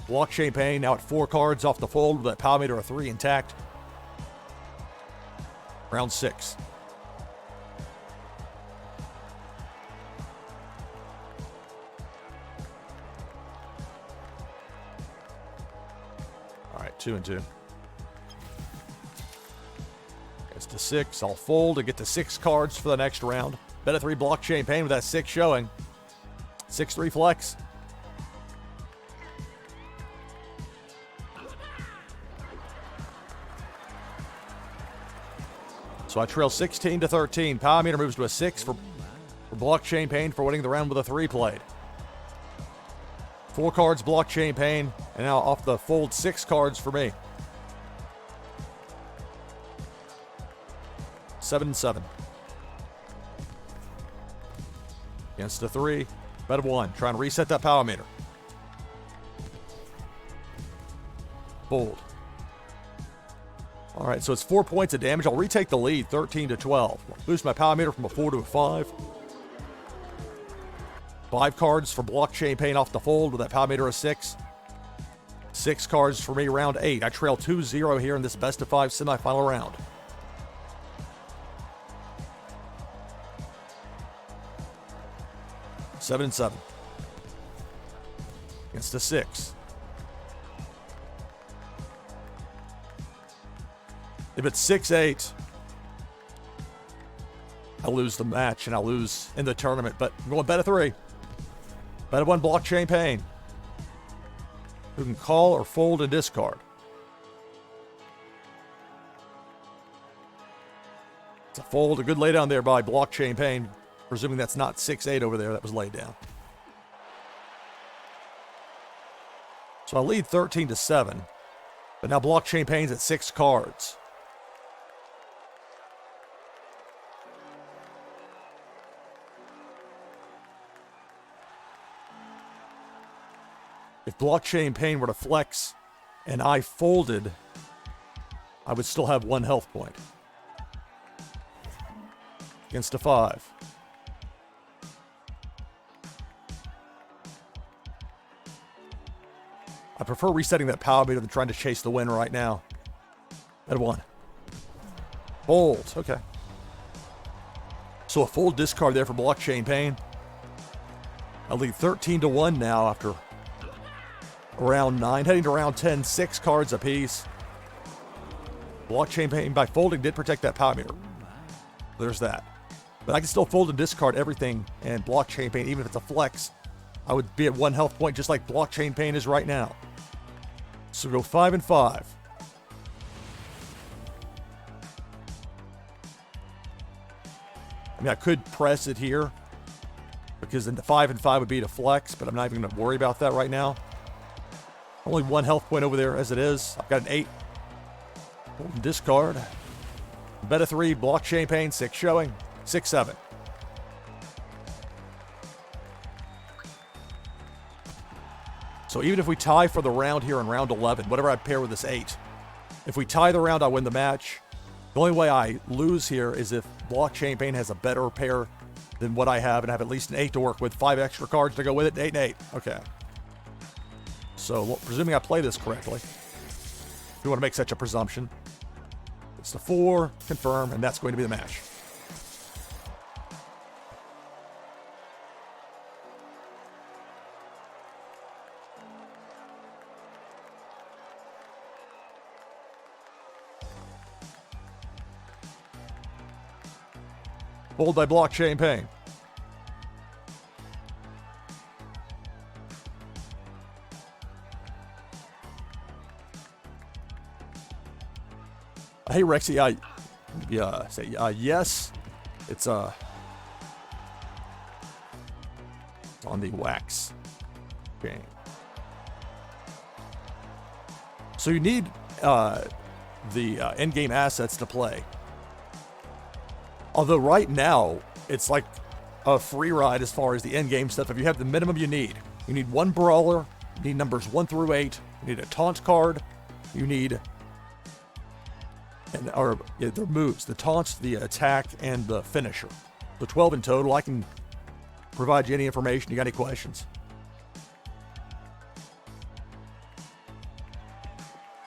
Speaker 1: Blockchain Pain now at 4 cards off the fold with that power meter of 3 intact. Round 6. All right, 2-2. Gets to 6. I'll fold to get to 6 cards for the next round. Bet a 3 Blockchain Pain with that 6 showing. 6-3 flex. So I trail 16-13. Power meter moves to a 6 for Blockchain Pain for winning the round with a 3 played. 4 cards Blockchain Pain, and now off the fold 6 cards for me. 7-7. Against a 3. Bet of 1. Trying to reset that power meter. Fold. All right, so it's 4 points of damage. I'll retake the lead, 13-12. Boost my power meter from a 4 to a 5. 5 cards for Blockchain Pain off the fold with that power meter of 6. 6 cards for me, round 8. I trail 2-0 here in this best of 5 semifinal round. Seven and 7. Against a 6. If it's 6-8, I lose the match and I lose in the tournament. But I'm going bet of 3. Bet of 1, Blockchain Pain. Who can call or fold and discard. It's a fold, a good laydown there by Blockchain Pain. Presuming that's not 6-8 over there that was laid down. So I lead 13-7. But now Blockchain Pain's at 6 cards. If Blockchain Pain were to flex and I folded, I would still have 1 health point. Against a 5. I prefer resetting that power meter than trying to chase the win right now. At 1. Fold. Okay. So a full discard there for Blockchain Pain. I lead 13-1 now after round 9. Heading to round 10. 6 cards apiece. Blockchain Pain by folding did protect that power meter. There's that. But I can still fold and discard everything and Blockchain Pain, even if it's a flex. I would be at 1 health point just like Blockchain Pain is right now. So go 5-5. I mean, I could press it here because then the 5-5 would be to flex, but I'm not even going to worry about that right now. Only 1 health point over there as it is. I've got an 8. Fold and discard. Bet of 3, Blockchain Pain, 6 showing. 6-7. So even if we tie for the round here in round 11, whatever I pair with this 8, if we tie the round, I win the match. The only way I lose here is if Blockchain Pain has a better pair than what I have and have at least an 8 to work with, 5 extra cards to go with it, 8 and 8. Okay. So presuming I play this correctly, if you want to make such a presumption, it's the 4, confirm, and that's going to be the match. Fold by Blockchain Pain. Hey Rexy, yes. It's on the wax. Okay. So you need the in-game assets to play. Although right now, it's like a free ride as far as the end-game stuff. If you have the minimum you need 1 Brawler, you need numbers 1 through 8, you need a taunt card, you need, their moves, the taunts, the attack, and the finisher. So 12 in total. I can provide you any information. You got any questions?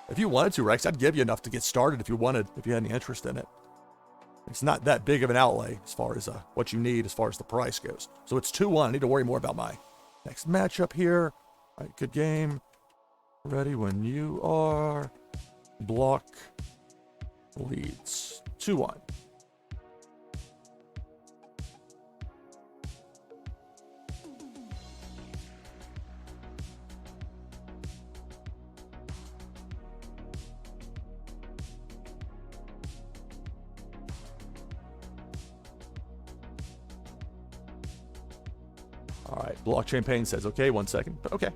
Speaker 1: If you wanted to, Rex, I'd give you enough to get started if you wanted, if you had any interest in it. It's not that big of an outlay as far as what you need as far as the price goes. So it's 2-1. I need to worry more about my next matchup here. All right, good game. Ready when you are. Block leads. 2-1. All right, Blockchain Pain says, okay, 1 second. Okay.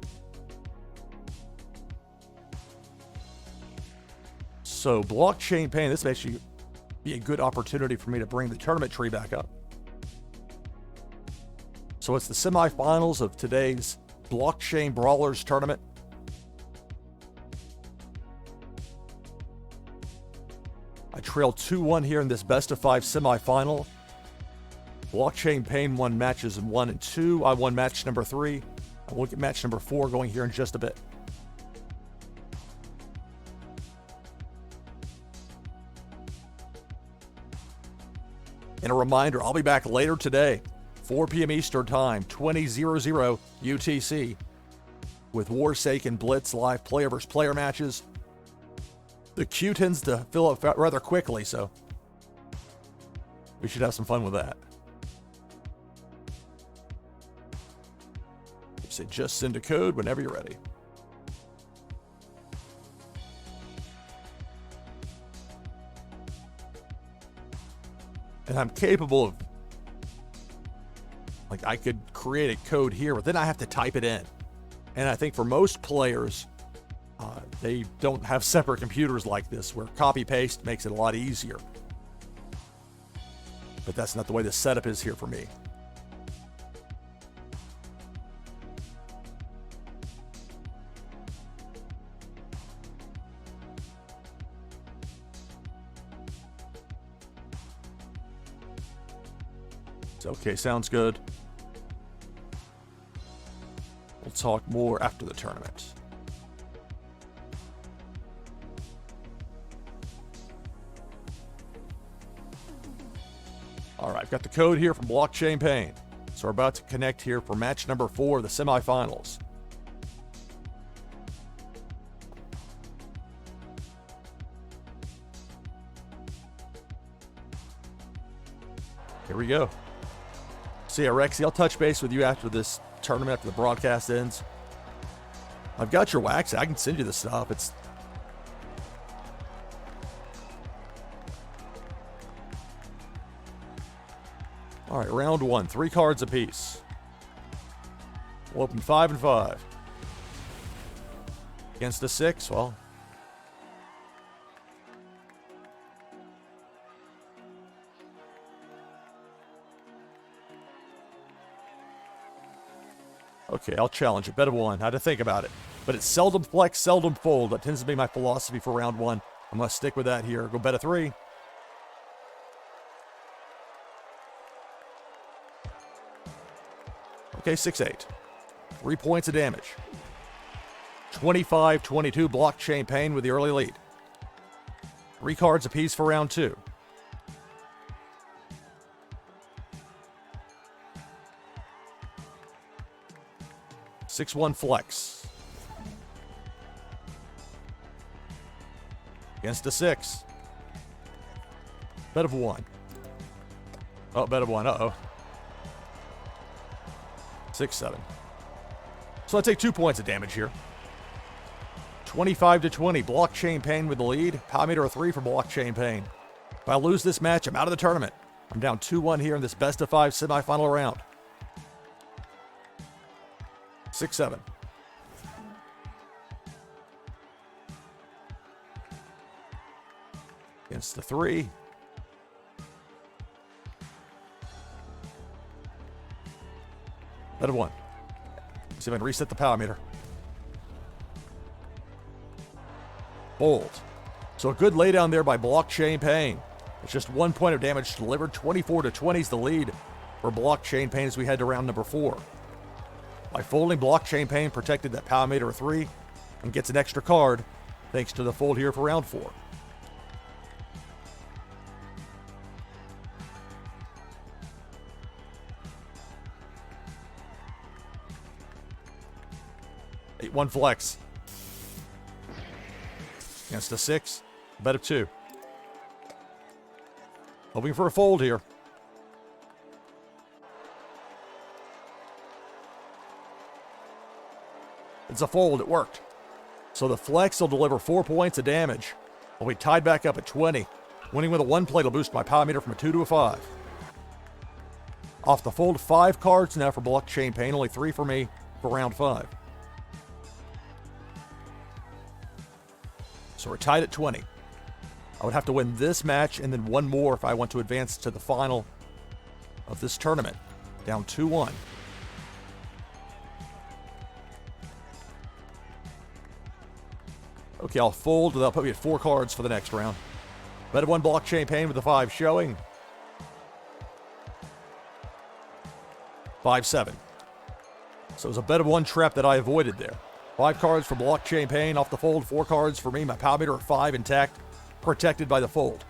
Speaker 1: So Blockchain Pain, this may actually be a good opportunity for me to bring the tournament tree back up. So it's the semifinals of today's Blockchain Brawlers tournament. I trail 2-1 here in this best-of-5 semifinal. Blockchain Pain won matches 1 and 2. I won match number 3. I will look at match number 4 going here in just a bit. And a reminder, I'll be back later today, 4 p.m. Eastern Time, 20:00 UTC, with Warsake and Blitz live player versus player matches. The queue tends to fill up rather quickly, so We should have some fun with that. Say just send a code whenever you're ready. And I'm capable of, like, I could create a code here, but then I have to type it in. And I think for most players, they don't have separate computers like this, where copy paste makes it a lot easier. But that's not the way the setup is here for me. Okay, sounds good. We'll talk more after the tournament. All right, I've got the code here from Blockchain Pain. So we're about to connect here for match number 4 of the semifinals. Here we go. See ya, Rexy. I'll touch base with you after this tournament, after the broadcast ends. I've got your wax. I can send you the stuff. It's... All right, round 1. 3 cards apiece. We'll open 5 and 5. Against a 6, well... Okay, I'll challenge it. Bet of 1. Had to think about it. But it's seldom flex, seldom fold. That tends to be my philosophy for round 1. I'm going to stick with that here. Go bet of 3. Okay, 6-8. 3 points of damage. 25-22 Blockchain Pain with the early lead. 3 cards apiece for round 2. Six-1 flex. Against a 6. Bet of 1. Oh, bet of 1. Uh-oh. 6-7. So I take 2 points of damage here. 25-20. Blockchain Pain with the lead. Power meter of 3 for Blockchain Pain. If I lose this match, I'm out of the tournament. I'm down 2-1 here in this best of 5 semifinal round. 6-7. Against the 3. Bet of 1. See if I can reset the power meter. Bold. So a good laydown there by Blockchain Pain. It's just 1 point of damage delivered. 24-20 is the lead for Blockchain Pain as we head to round number 4. By folding, Blockchain Pain protected that power meter of 3 and gets an extra card thanks to the fold here for round 4. One flex. Against a 6. Bet of 2. Hoping for a fold here. It's a fold. It worked. So the flex will deliver 4 points of damage. I'll be tied back up at 20. Winning with a 1 plate will boost my power meter from a 2 to a 5. Off the fold, 5 cards now for Blockchain Pain. Only 3 for me for round 5. So we're tied at 20. I would have to win this match and then 1 more if I want to advance to the final of this tournament. Down 2-1. Okay, I'll fold. That'll put me at 4 cards for the next round. Bet of 1 Blockchain Pain with the 5 showing. 5-7. So it was a bet of 1 trap that I avoided there. 5 cards for Blockchain Pain off the fold. 4 cards for me. My power meter at 5 intact. Protected by the fold.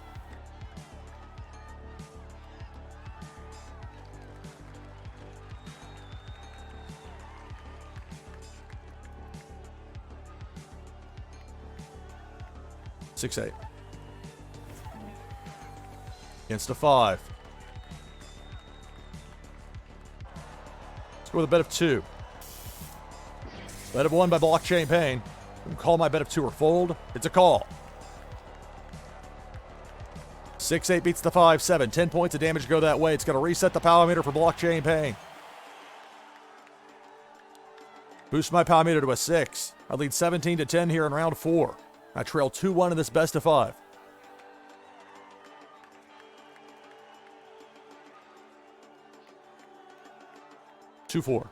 Speaker 1: Six, 8. Against a 5. Let's go with a bet of 2. Bet of 1 by Blockchain Pain. Call my bet of 2 or fold. It's a call. 6-8 beats the 5-7. 10 points of damage go that way. It's going to reset the power meter for Blockchain Pain. Boost my power meter to a 6. I lead 17-10 here in round 4. I trail 2-1 in this best of 5. Two, 4.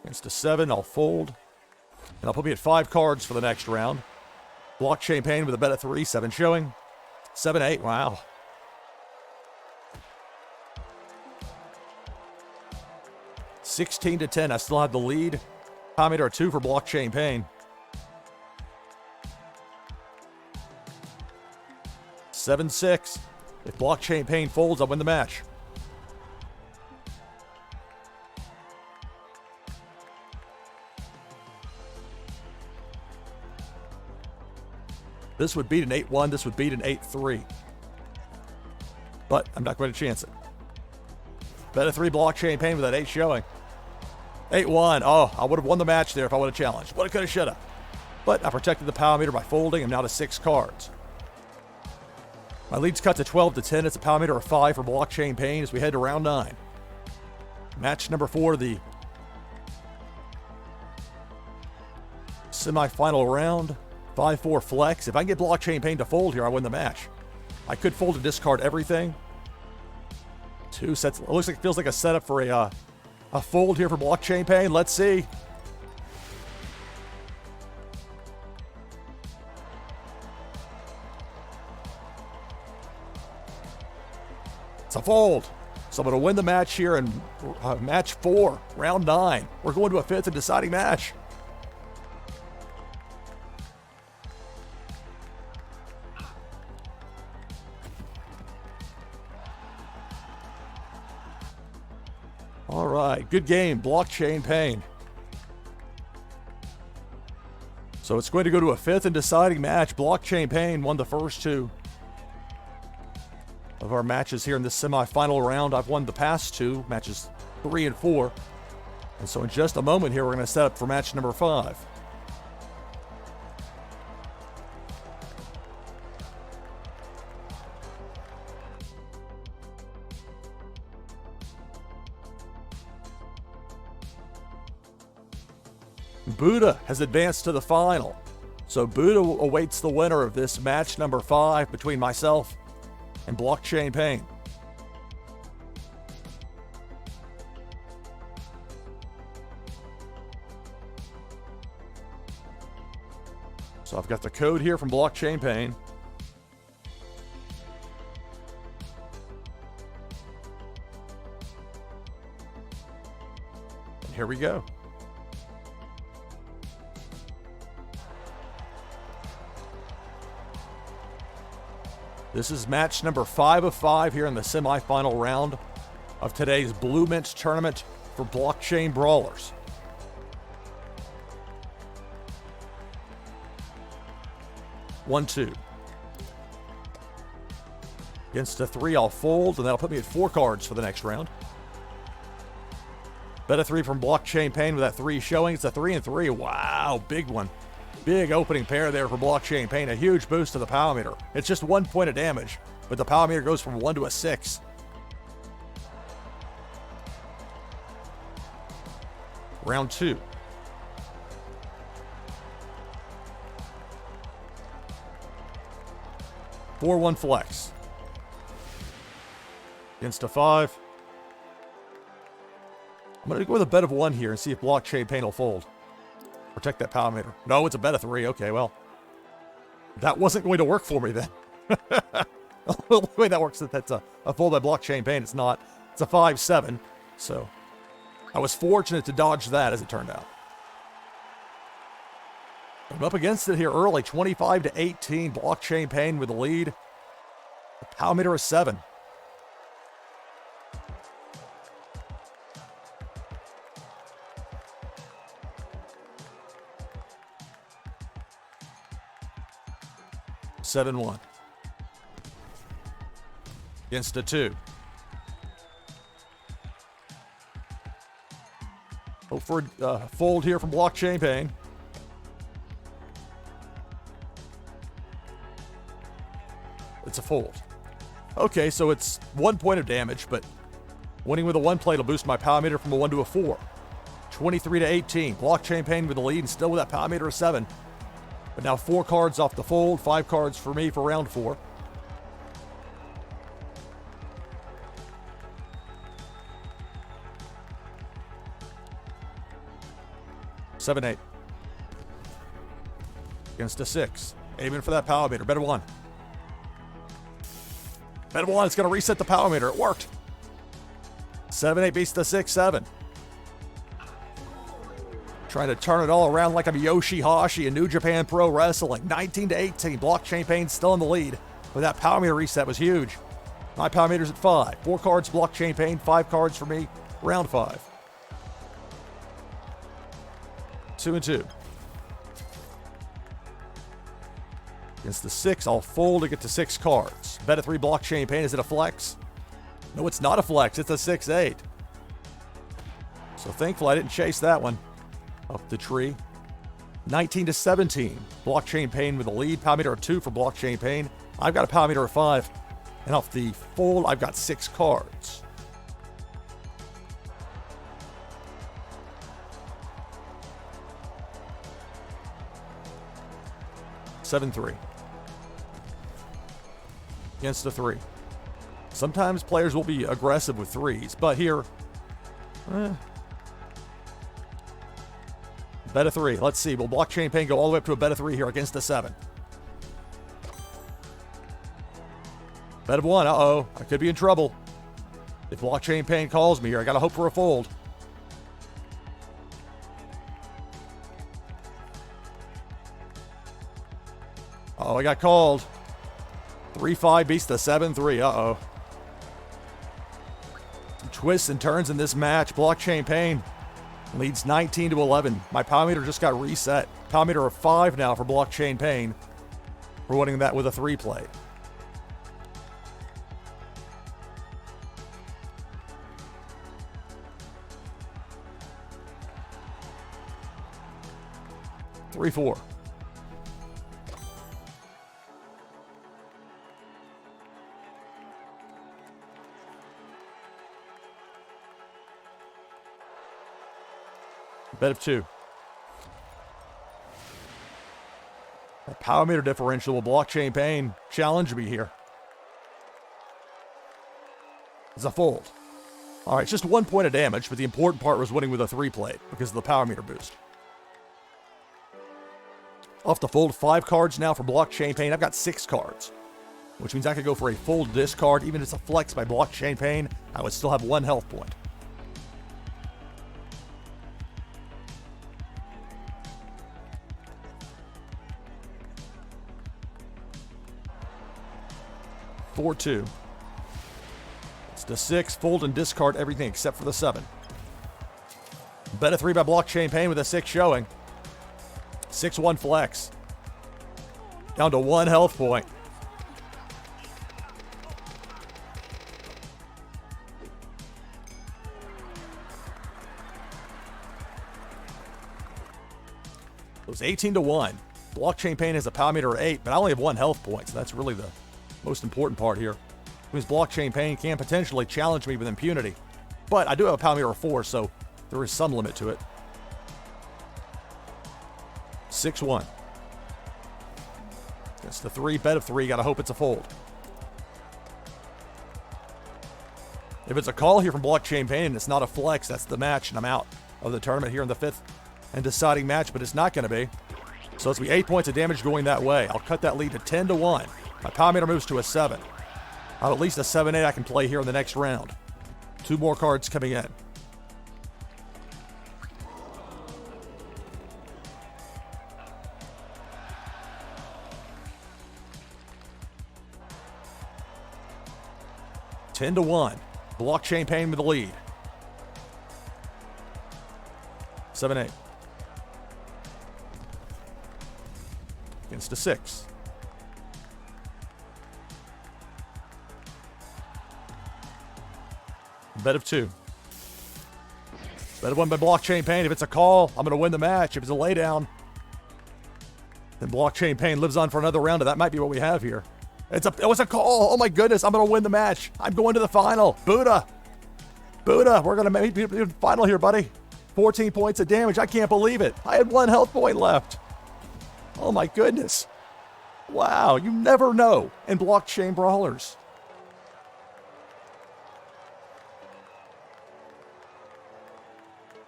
Speaker 1: Against a 7, I'll fold. And I'll put me at 5 cards for the next round. Blockchain Pain with a bet of 3, 7 showing. 7-8, wow. $16-10, I still have the lead. Power meter 2 for Blockchain Pain. 7-6. If Blockchain Pain folds, I'll win the match. This would beat an 8-1. This would beat an 8-3. But I'm not going to chance it. Bet of 3 Blockchain Pain with that 8 showing. 8-1. Oh, I would have won the match there if I would have challenged. Woulda, coulda, shoulda. But I protected the power meter by folding. I'm now to 6 cards. My lead's cut to 12-10. It's a power meter of 5 for Blockchain Pain as we head to round 9. Match number 4, the semi-final round. 5-4 flex. If I can get Blockchain Pain to fold here, I win the match. I could fold and discard everything. 2 sets. It looks like it feels like a setup for a fold here for Blockchain Pain. Let's see. It's a fold. So I'm going to win the match here in match 4, round 9. We're going to a 5th and deciding match. All right, good game, Blockchain Pain. So it's going to go to a 5th and deciding match. Blockchain Pain won the first 2 of our matches here in this semifinal round. I've won the past 2, matches 3 and 4. And so in just a moment here, we're going to set up for match number 5. Buddha has advanced to the final. So Buddha awaits the winner of this match number 5 between myself and Blockchain Pain. So I've got the code here from Blockchain Pain. And here we go. This is match number 5 of 5 here in the semifinal round of today's BluMint tournament for Blockchain Brawlers. One, 2. Against a 3, I'll fold, and that'll put me at 4 cards for the next round. Bet a 3 from Blockchain Pain with that 3 showing. It's a 3 and 3. Wow, big one. Big opening pair there for Blockchain Pain. A huge boost to the power meter. It's just 1 point of damage, but the power meter goes from 1 to a 6. Round 2. Four, 1 flex. Against a 5. I'm going to go with a bet of 1 here and see if Blockchain Pain will fold. Protect that power meter. No, it's a bet of 3. Okay, well, that wasn't going to work for me then. The way that works, that's a fold by Blockchain Pain. It's not. It's a 5-7. So I was fortunate to dodge that, as it turned out. I'm up against it here early, 25-18. Blockchain Pain with the lead. The power meter is 7. Seven, 1. Against a 2. for a fold here from Blockchain Pain. It's a fold. Okay, so it's 1 point of damage, but winning with a 1 plate will boost my power meter from a 1 to a 4. 23 to 18. Blockchain Pain with the lead and still with that power meter of 7. But now 4 cards off the fold, 5 cards for me for round 4. Seven, 8. Against a 6. Aiming for that power meter. Bet of 1. Bet of 1. It's going to reset the power meter. It worked. 7, 8 beats the 6, 7. Trying to turn it all around like I'm Yoshihashi in New Japan Pro Wrestling. 19 to 18. Blockchain Pain still in the lead. But that power meter reset was huge. My power meter's at 5. 4 cards, Blockchain Pain. 5 cards for me. Round 5. 2 and 2. Against the 6, I'll fold to get to 6 cards. Bet of 3, Blockchain Pain. Is it a flex? No, it's not a flex. It's a 6-8. So thankfully I didn't chase that one up the tree. 19 to 17. Blockchain Pain with the lead. Power meter of 2 for Blockchain Pain. I've got a power meter of 5. And off the fold, I've got 6 cards. Seven, 3. Against a 3. Sometimes players will be aggressive with 3s, but here, bet of 3. Let's see. Will Blockchain Pain go all the way up to a bet of 3 here against a 7? Bet of 1. Uh-oh. I could be in trouble. If Blockchain Pain calls me here, I gotta hope for a fold. Oh, I got called. 3-5 beats the 7-3. Uh-oh. Some twists and turns in this match. Blockchain Pain leads 19 to 11. My power meter just got reset. Power meter of 5 now for Blockchain Pain. We're winning that with a 3 play. Three, 4. Bet of 2. The power meter differential will Blockchain Pain challenge me here. It's a fold. All right, it's just 1 point of damage, but the important part was winning with a 3 plate because of the power meter boost. Off the fold, 5 cards now for Blockchain Pain. I've got 6 cards, which means I could go for a full discard. Even if it's a flex by Blockchain Pain, I would still have 1 health point. Four, 2. It's the 6. Fold and discard everything except for the 7. Bet of 3 by Blockchain Pain with a 6 showing. 6-1 flex. Down to 1 health point. It was 18 to 1. Blockchain Pain has a power meter of 8, but I only have 1 health point, so that's really the most important part here. Because Blockchain Pain can potentially challenge me with impunity. But I do have a power meter of 4, so there is some limit to it. 6-1. That's the 3. Bet of 3. Gotta hope it's a fold. If it's a call here from Blockchain Pain and it's not a flex, that's the match, and I'm out of the tournament here in the 5th and deciding match, but it's not going to be. So it's going to be 8 points of damage going that way. I'll cut that lead to 10 to 1. My power meter moves to a 7. I'll at least a 7-8 I can play here in the next round. 2 more cards coming in. $10 to 1. Blockchain Pain with the lead. 7-8. Against a 6. Bet of 2. Bet a 1 by Blockchain Pain. If it's a call, I'm going to win the match. If it's a laydown, then Blockchain Pain lives on for another round, and that might be what we have here. It was a call. Oh my goodness, I'm going to win the match. I'm going to the final. Buddha, we're going to make the final here, buddy. 14 points of damage. I can't believe it. I had 1 health point left. Oh my goodness. Wow, you never know in Blockchain Brawlers.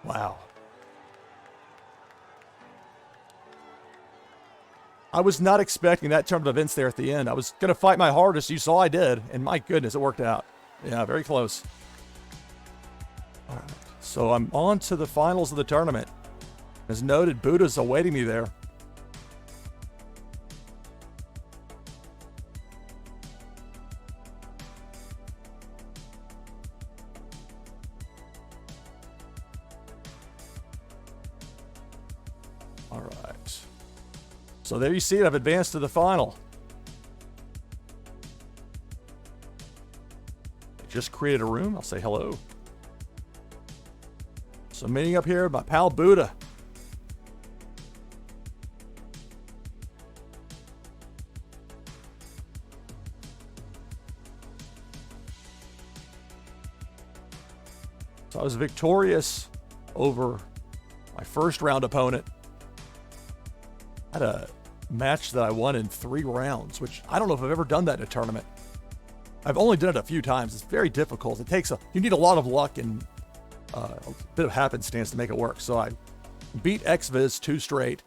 Speaker 1: Wow. I was not expecting that turn of events there at the end. I was going to fight my hardest. You saw I did. And my goodness, it worked out. Yeah, very close. All right. So I'm on to the finals of the tournament. As noted, Buddha's awaiting me there. All right. So there you see it. I've advanced to the final. I just created a room. I'll say hello. So meeting up here, my pal Buddha. So I was victorious over my first round opponent. I had a match that I won in 3 rounds, which I don't know if I've ever done that in a tournament. I've only done it a few times. It's very difficult. You need a lot of luck and a bit of happenstance to make it work. So I beat XViz 2 straight.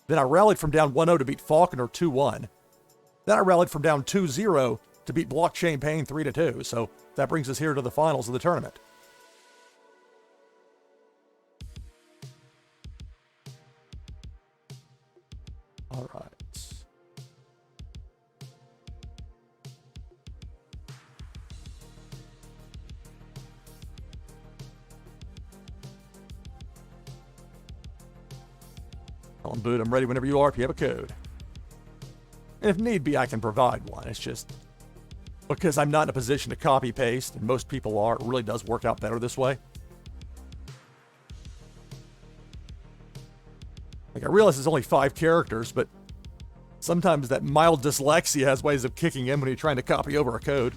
Speaker 1: Then I rallied from down 1-0 to beat Falconer 2-1. Then I rallied from down 2-0 to beat Blockchain Pain 3-2. So that brings us here to the finals of the tournament. All right. Tell them, Boot, I'm ready whenever you are if you have a code. And if need be, I can provide one. It's just because I'm not in a position to copy paste, and most people are, it really does work out better this way. Like, I realize it's only 5 characters, but sometimes that mild dyslexia has ways of kicking in when you're trying to copy over a code.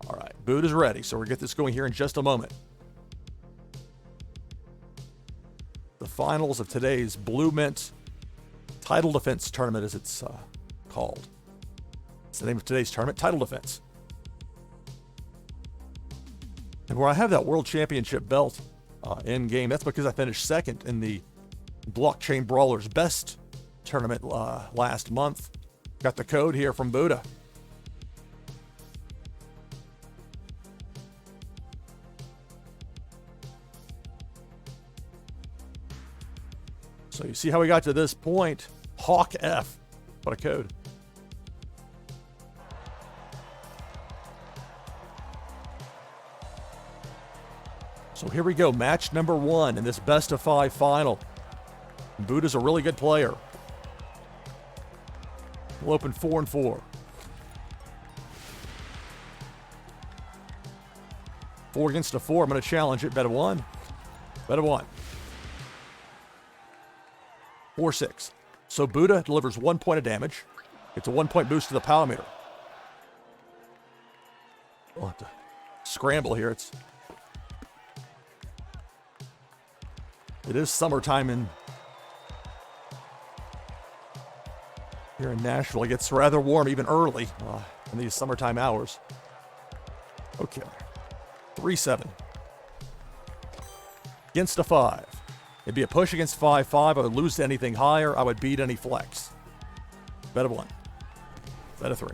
Speaker 1: All right, Boot is ready, so we'll get this going here in just a moment. The finals of today's BluMint Title Defense Tournament, as it's called. It's the name of today's tournament, Title Defense. And where I have that World Championship belt in game, that's because I finished second in the Blockchain Brawlers Best Tournament last month. Got the code here from Buddha. So you see how we got to this point. Hawk F. What a code. So here we go, match number 1 in this best of 5 final. Buddha's a really good player. We'll open 4-4. 4 against a 4. I'm going to challenge it. Bet a 1. Bet a 1. 4-6. So Buddha delivers 1 point of damage. It's a 1 point boost to the power meter. We'll have to scramble here. It is summertime here in Nashville. It gets rather warm even early in these summertime hours. Okay. 3-7. Against a 5. It'd be a push against 5-5. I would lose to anything higher. I would beat any flex. Bet of 1. Bet of 3.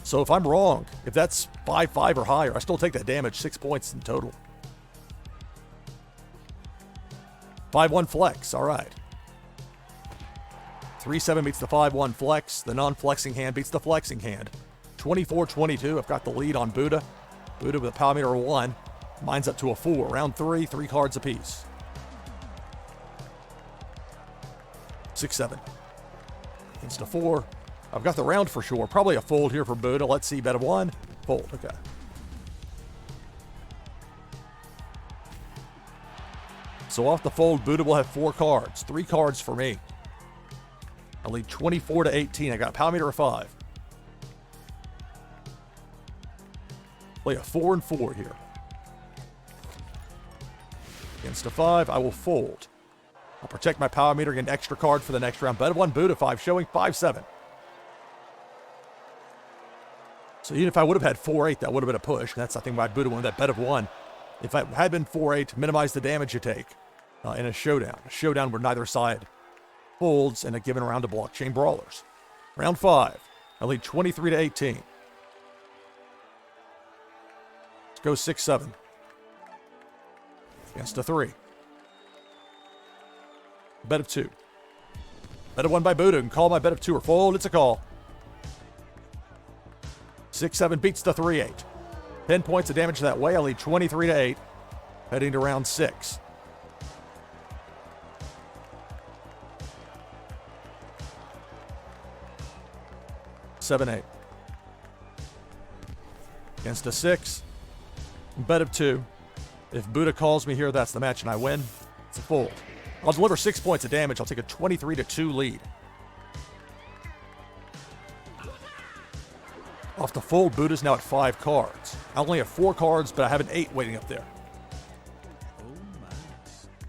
Speaker 1: So if I'm wrong, if that's 5-5 or higher, I still take that damage. 6 points in total. 5-1 flex. All right. 3-7 beats the 5-1 flex. The non-flexing hand beats the flexing hand. 24-22. I've got the lead on Buddha. Buddha with a power meter of 1. Mine's up to a 4. Round 3, 3 cards apiece. 6-7. Against a 4. I've got the round for sure. Probably a fold here for Buddha. Let's see. Bet of 1. Fold. Okay. So off the fold, Buddha will have 4 cards. 3 cards for me. I lead 24 to 18. I got a power meter of 5. Play a 4 and 4 here. Against a 5, I will fold. I'll protect my power meter, get an extra card for the next round. Bet of 1, Buddha 5, showing 5-7. So even if I would have had 4-8, that would have been a push. That's, I think, why Buddha won that bet of 1. If I had been 4-8, minimize the damage you take in a showdown. A showdown where neither side folds in a given round of blockchain brawlers. Round 5. I lead 23 to 18. Let's go 6-7. Against a 3. Bet of 2. Bet of 1 by Buddha. And call my bet of 2 or fold. It's a call. 6-7 beats the 3-8. 10 points of damage that way. I lead 23 to 8. Heading to round 6. 7-8. Against a 6. Bet of 2. If Buddha calls me here, that's the match and I win. It's a fold. I'll deliver 6 points of damage. I'll take a 23 to 2 lead. Off the fold, Buddha's now at 5 cards. I only have 4 cards, but I have an 8 waiting up there.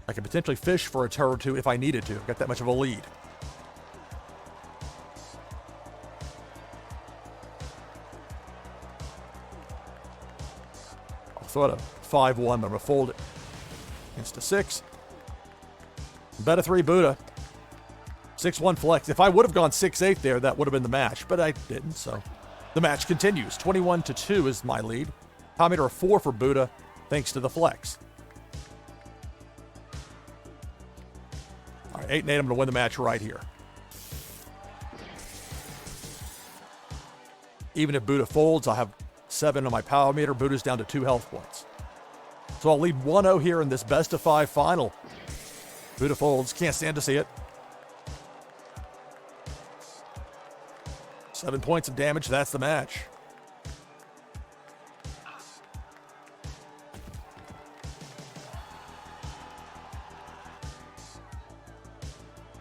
Speaker 1: I could potentially fish for a turn or 2 if I needed to. I've got that much of a lead. I'll throw it a 5-1, but I'm going to fold it. Against a 6. Bet a 3, Buddha. 6-1 flex. If I would have gone 6-8 there, that would have been the match, but I didn't, so the match continues. 21 to 2 is my lead. Power meter of 4 for Buddha, thanks to the flex. All right, 8 and 8. I'm going to win the match right here. Even if Buddha folds, I'll have 7 on my power meter. Buddha's down to 2 health points. So I'll lead 1-0 here in this best of 5 final. Buddha folds. Can't stand to see it. 7 points of damage. That's the match.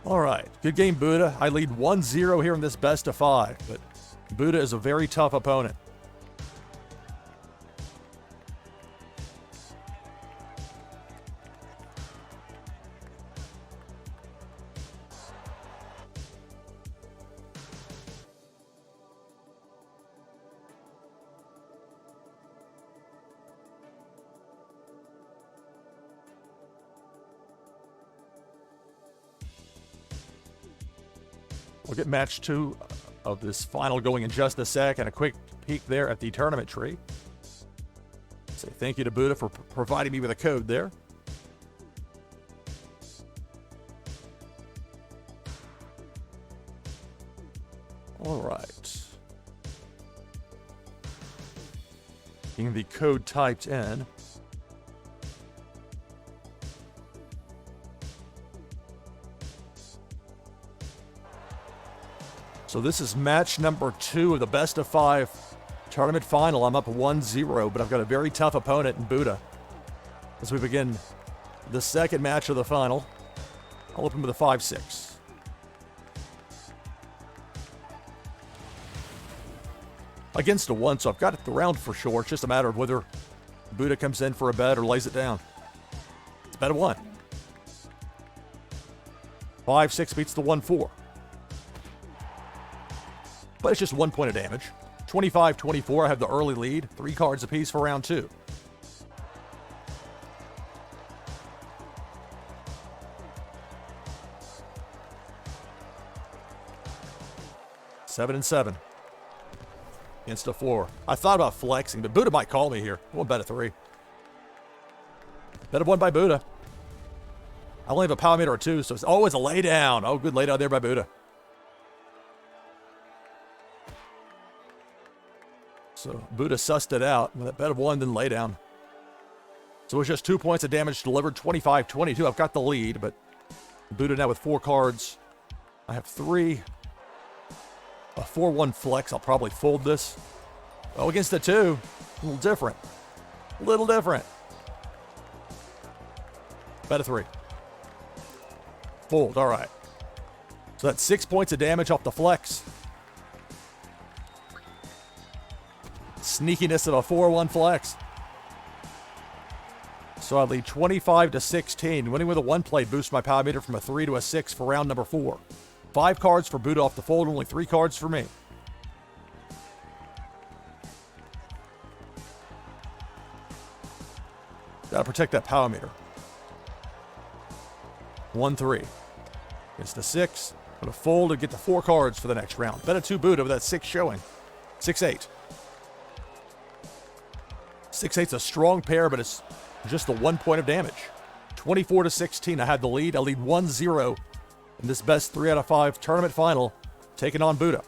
Speaker 1: All right. Good game, Buddha. I lead 1-0 here in this best of 5, but Buddha is a very tough opponent. We'll get match 2 of this final going in just a sec, and a quick peek there at the tournament tree. Say thank you to Buddha for providing me with a code there. All right. Getting the code typed in. So this is match number 2 of the best of 5 tournament final. I'm up 1-0, but I've got a very tough opponent in Buddha. As we begin the second match of the final, I'll open with a 5-6. Against a 1, so I've got the round for sure. It's just a matter of whether Buddha comes in for a bet or lays it down. It's a bet of 1. 5-6 beats the 1-4. But it's just 1 point of damage. 25-24, I have the early lead. 3 cards apiece for round 2. Seven and 7. Against a 4. I thought about flexing, but Buddha might call me here. I won't bet a 3. Bet of 1 by Buddha. I only have a power meter or 2, so it's always a lay down. Oh, good lay down there by Buddha. So Buddha sussed it out with a bet of 1, then lay down. So it's just 2 points of damage delivered, 25-22. I've got the lead, but Buddha now with 4 cards. I have 3. A 4-1 flex. I'll probably fold this. Oh, against the 2. A little different. A little different. Bet of 3. Fold, all right. So that's 6 points of damage off the flex. Sneakiness of a 4-1 flex. So I lead 25-16. Winning with a 1-play boosts my power meter from a 3 to a 6 for round number 4. 5 cards for Buddha off the fold, only 3 cards for me. Gotta protect that power meter. 1-3. It's the 6. Gonna fold and get the 4 cards for the next round. Bet a 2 Buddha with that 6 showing. 6-8. 6-8's a strong pair, but it's just the 1 point of damage. 24-16. I had the lead. I lead 1-0 in this best 3 out of 5 tournament final, taking on Buddha.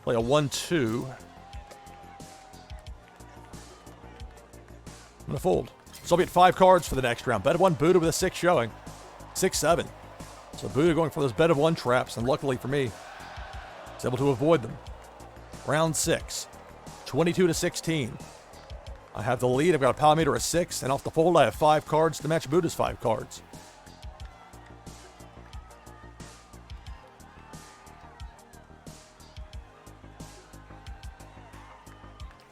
Speaker 1: Play a 1-2. I'm going to fold. So I'll be at 5 cards for the next round. Bet 1 Buddha with a 6 showing. 6-7. So Buddha going for those bet of 1 traps, and luckily for me, he's able to avoid them. Round 6. 22-16. I have the lead. I've got a power meter of 6, and off the fold I have 5 cards to match Buddha's 5 cards.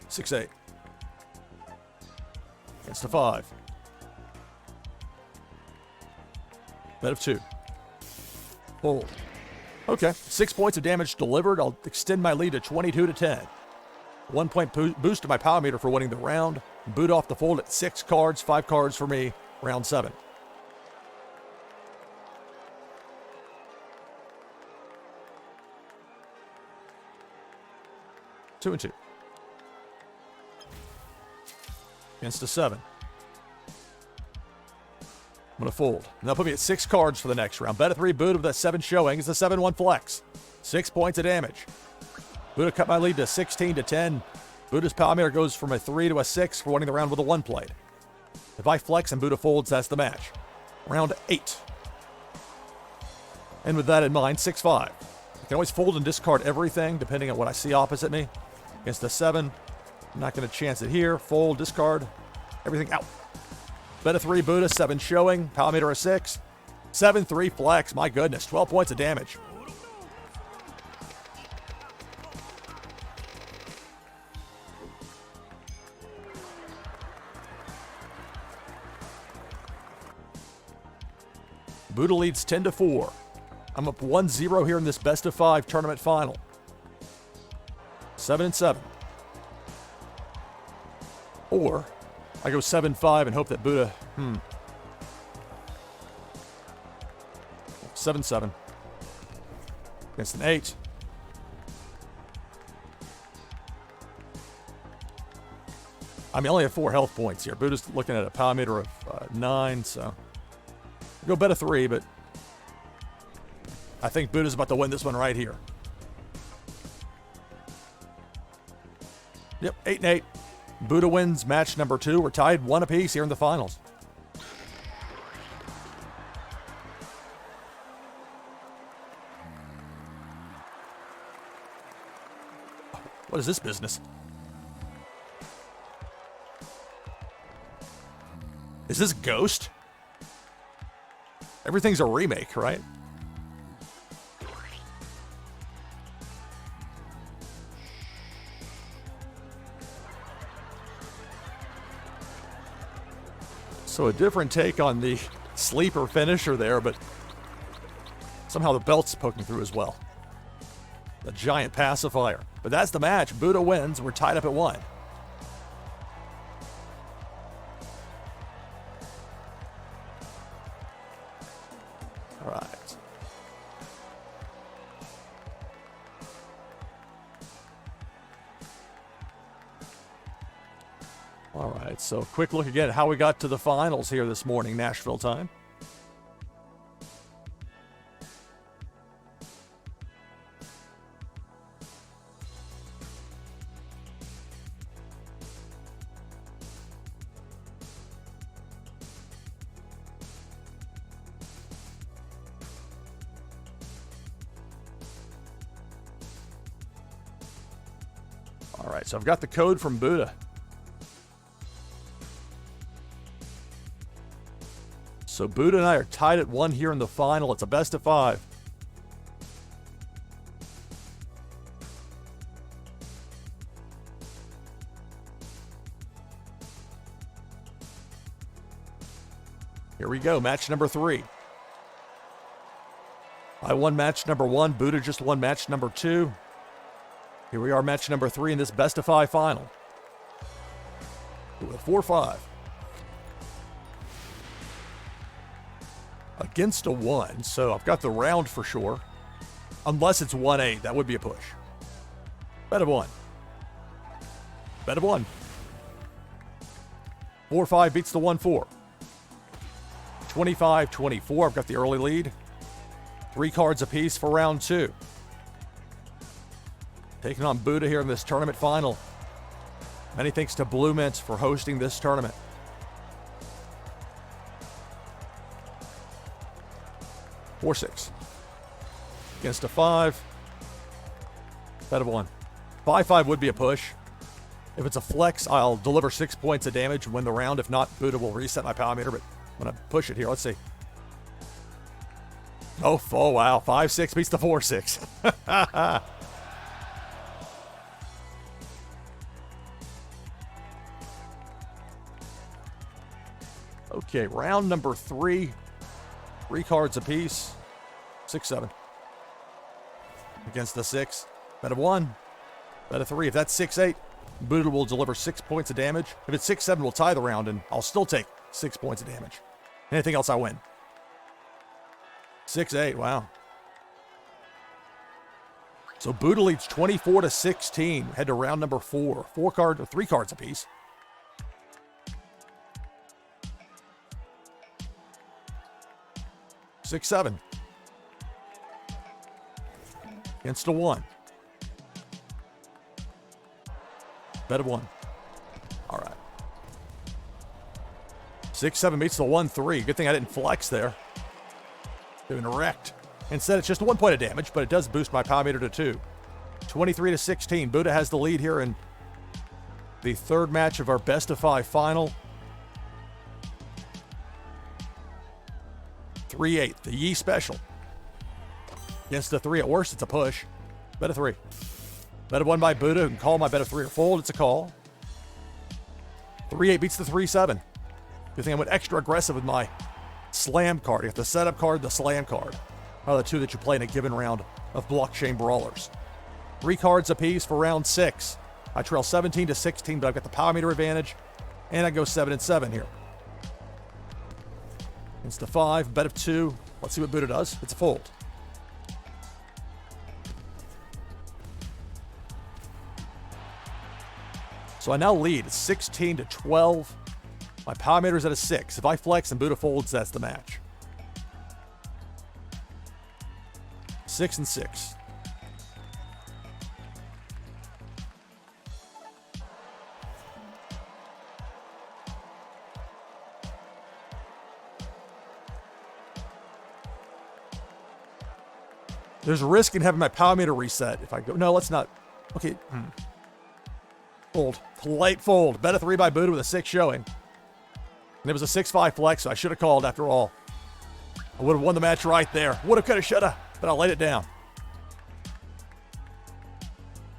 Speaker 1: $6-8. Against a 5. Bet of 2. Fold. Okay, 6 points of damage delivered. I'll extend my lead to 22-10. 1 point boost to my power meter for winning the round. Boot off the fold at 6 cards, 5 cards for me. Round 7. Two and 2. Against a 7. I'm going to fold. And that'll put me at 6 cards for the next round. Bet a 3 Buddha with a 7 showing. It's a 7-1 flex. 6 points of damage. Buddha cut my lead to 16-10. Buddha's power meter goes from a 3 to a 6 for winning the round with a 1 played. If I flex and Buddha folds, that's the match. Round 8. And with that in mind, 6-5. I can always fold and discard everything depending on what I see opposite me. Against a 7. I'm not going to chance it here. Fold, discard, everything out. Bet a 3 Buddha, 7 showing. Power meter a 6. 7-3 flex. My goodness, 12 points of damage. Buddha leads 10-4. I'm up 1-0 here in this best of 5 tournament final. 7-7. Or I go 7-5 and hope that Buddha, 7-7. Against an 8. I only have 4 health points here. Buddha's looking at a power meter of 9, so I'll go bet a 3, but I think Buddha's about to win this one right here. Yep, 8-8. Buddha wins match number 2. We're tied 1 apiece here in the finals. What is this business? Is this Ghost? Everything's a remake, right? So a different take on the sleeper finisher there, but somehow the belt's poking through as well. The giant pacifier. But that's the match. Buddha wins. We're tied up at 1. All right. All right, so quick look again at how we got to the finals here this morning, Nashville time. All right, so I've got the code from Buddha. So Buddha and I are tied at 1 here in the final. It's a best of 5. Here we go, match number 3. I won match number 1. Buddha just won match number 2. Here we are, match number 3 in this best of 5 final. With a 4-5. Against a 1, so I've got the round for sure. Unless it's 1-8, that would be a push. Bet of 1. Bet of 1. 4-5 beats the 1-4. 25-24, I've got the early lead. 3 cards apiece for round 2. Taking on Buddha here in this tournament final. Many thanks to BluMint for hosting this tournament. 4-6. Against a 5. Bet of 1. 5-5 would be a push. If it's a flex, I'll deliver 6 points of damage and win the round. If not, Buddha will reset my power meter, but I'm going to push it here. Let's see. Oh, wow. 5-6 beats the 4-6. Okay, round number 3. 3 cards apiece. 6-7. Against the 6. Bet of 1. Bet of 3. If that's 6-8, Buddha will deliver 6 points of damage. If it's 6-7, we'll tie the round, and I'll still take 6 points of damage. Anything else, I win. 6-8, wow. So Buddha leads 24-16. Head to round number 4. 3 cards apiece. 6-7. Against a 1. Bet of 1. All right. 6-7 beats the 1-3. Good thing I didn't flex there. Doing wrecked. Instead, it's just 1 point of damage, but it does boost my power meter to 2. 23-16. Buddha has the lead here in the 3rd match of our best of 5 final. 3-8. The Yi special. Against the 3 at worst, it's a push. Bet of 3. Bet of 1 by Buddha. You can call my bet of 3 or fold. It's a call. 3-8 beats the 3-7. Good thing I went extra aggressive with my slam card. You have the setup card, the slam card. Are the 2 that you play in a given round of blockchain brawlers. 3 cards apiece for round 6. I trail 17-16, but I've got the power meter advantage, and I go 7-7 here. Against the 5, bet of 2. Let's see what Buddha does. It's a fold. So I now lead 16-12. My power meter is at a 6. If I flex and Buddha folds, that's the match. 6-6. There's a risk in having my power meter reset if I go. No, let's not. Okay. Fold. Polite fold. Bet of 3 by Buddha with a 6 showing. And it was a 6-5 flex, so I should have called after all. I would have won the match right there. Would have, could have, should have, but I laid it down.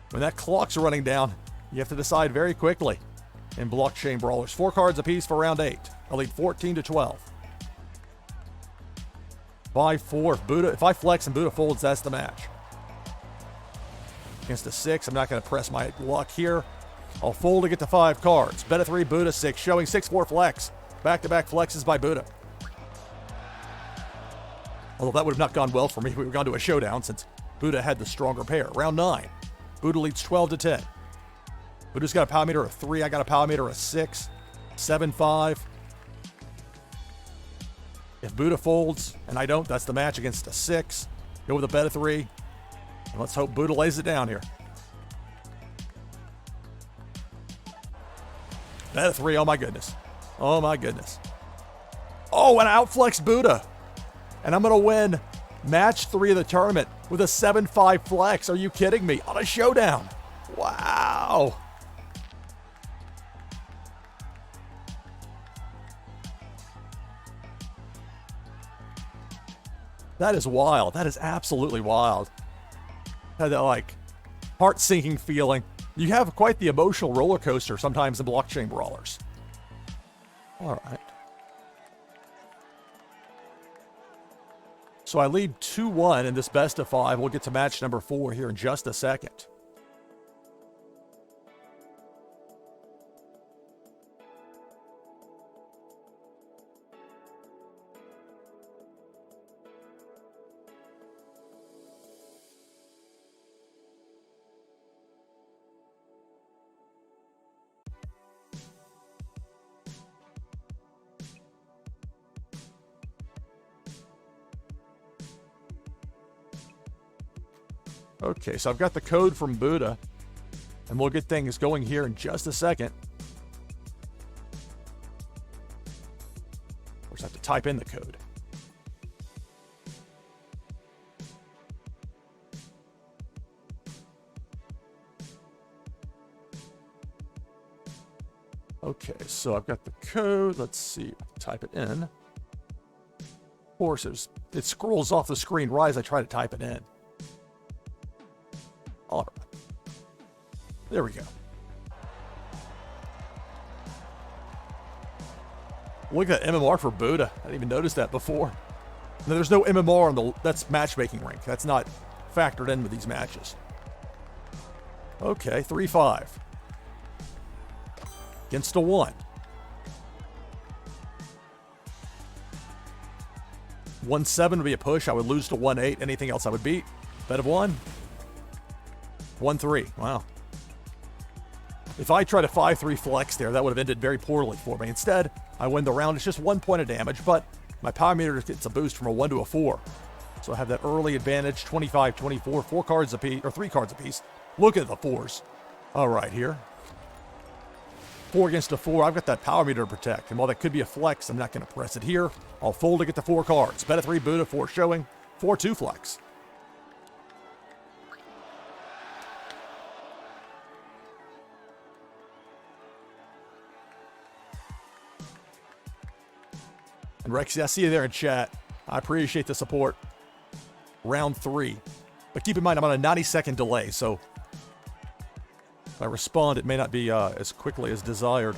Speaker 1: When that clock's running down, you have to decide very quickly in blockchain brawlers. 4 cards apiece for round 8. I lead 14-12. 5-4. If I flex and Buddha folds, that's the match. Against a 6, I'm not going to press my luck here. I'll fold to get to 5 cards. Bet of 3, Buddha 6, showing 6-4 flex. Back-to-back flexes by Buddha. Although that would have not gone well for me. We would have gone to a showdown since Buddha had the stronger pair. Round 9. Buddha leads 12-10. Buddha's got a power meter of 3. I got a power meter of 6. 7-5. If Buddha folds and I don't, that's the match against a 6. Go with a bet of 3. And let's hope Buddha lays it down here. Bet of 3. Oh my goodness. Oh my goodness. Oh, and I outflexed Buddha. And I'm going to win match 3 of the tournament with a 7-5 flex. Are you kidding me? On a showdown. Wow. That is wild. That is absolutely wild. Had that, like, heart-sinking feeling. You have quite the emotional roller coaster sometimes in blockchain brawlers. All right. So I lead 2-1 in this best of 5. We'll get to match number 4 here in just a second. Okay, so I've got the code from Buddha, and we'll get things going here in just a second. Of course, I have to type in the code. Okay, so I've got the code. Let's see. Type it in. Of course, it scrolls off the screen right as I try to type it in. All right. There we go. Look at that MMR for Buddha. I didn't even notice that before. No, there's no MMR on the... That's matchmaking rank. That's not factored in with these matches. Okay, 3-5. Against a 1. 1-7 would be a push. I would lose to 1-8. Anything else I would beat. Bet of 1. 1-3. Wow. If I tried a 5-3 flex there, that would have ended very poorly for me. Instead, I win the round. It's just 1 point of damage, but my power meter gets a boost from a 1 to a 4. So I have that early advantage, 25, 24, 4 cards apiece, or 3 cards apiece. Look at the 4s. All right, here. 4 against a 4. I've got that power meter to protect. And while that could be a flex, I'm not going to press it here. I'll fold to get the 4 cards. Bet a 3 Buddha, 4 showing, 4-2 flex. And Rexy, I see you there in chat. I appreciate the support. Round 3. But keep in mind, I'm on a 90-second delay, so if I respond, it may not be as quickly as desired.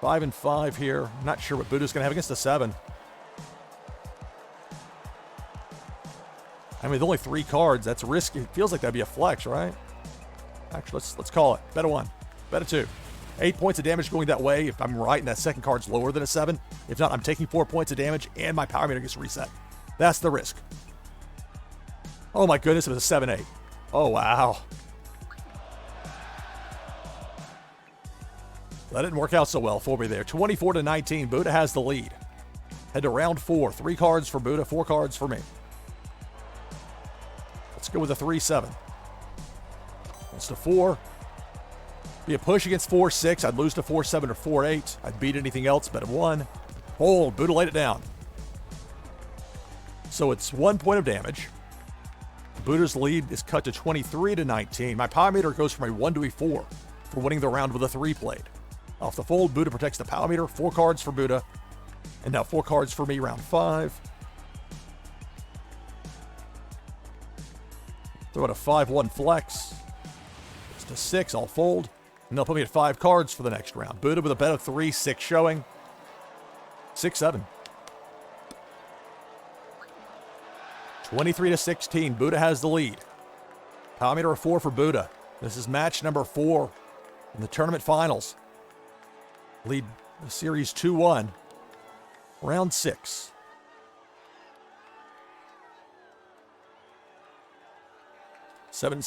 Speaker 1: 5-5 here. I'm not sure what Buddha's going to have against a 7. I mean, with only 3 cards, that's risky. It feels like that'd be a flex, right? Actually, let's call it. Bet a 1. Bet a 2. 8 points of damage going that way if I'm right and that second card's lower than a 7. If not, I'm taking 4 points of damage and my power meter gets reset. That's the risk. Oh my goodness, it was a 7-8. Oh, wow. That didn't work out so well for me there. 24-19, Buddha has the lead. Head to round 4. 3 cards for Buddha, 4 cards for me. Let's go with a 3-7. It's to 4. Be a push against 4-6. I'd lose to 4-7 or 4-8. I'd beat anything else, bet a 1. Hold. Buddha laid it down. So it's 1 point of damage. Buddha's lead is cut to 23-19. My power meter goes from a 1 to a 4 for winning the round with a 3 played. Off the fold, Buddha protects the power meter. 4 cards for Buddha. And now 4 cards for me, round 5. Throw out a 5-1 flex. It's to 6. I'll fold. And they'll put me at 5 cards for the next round. Buddha with a bet of 3, 6 showing. 6-7. 23-16. Buddha has the lead. Power meter of 4 for Buddha. This is match number 4 in the tournament finals. Lead the series 2-1. Round 6. Seven.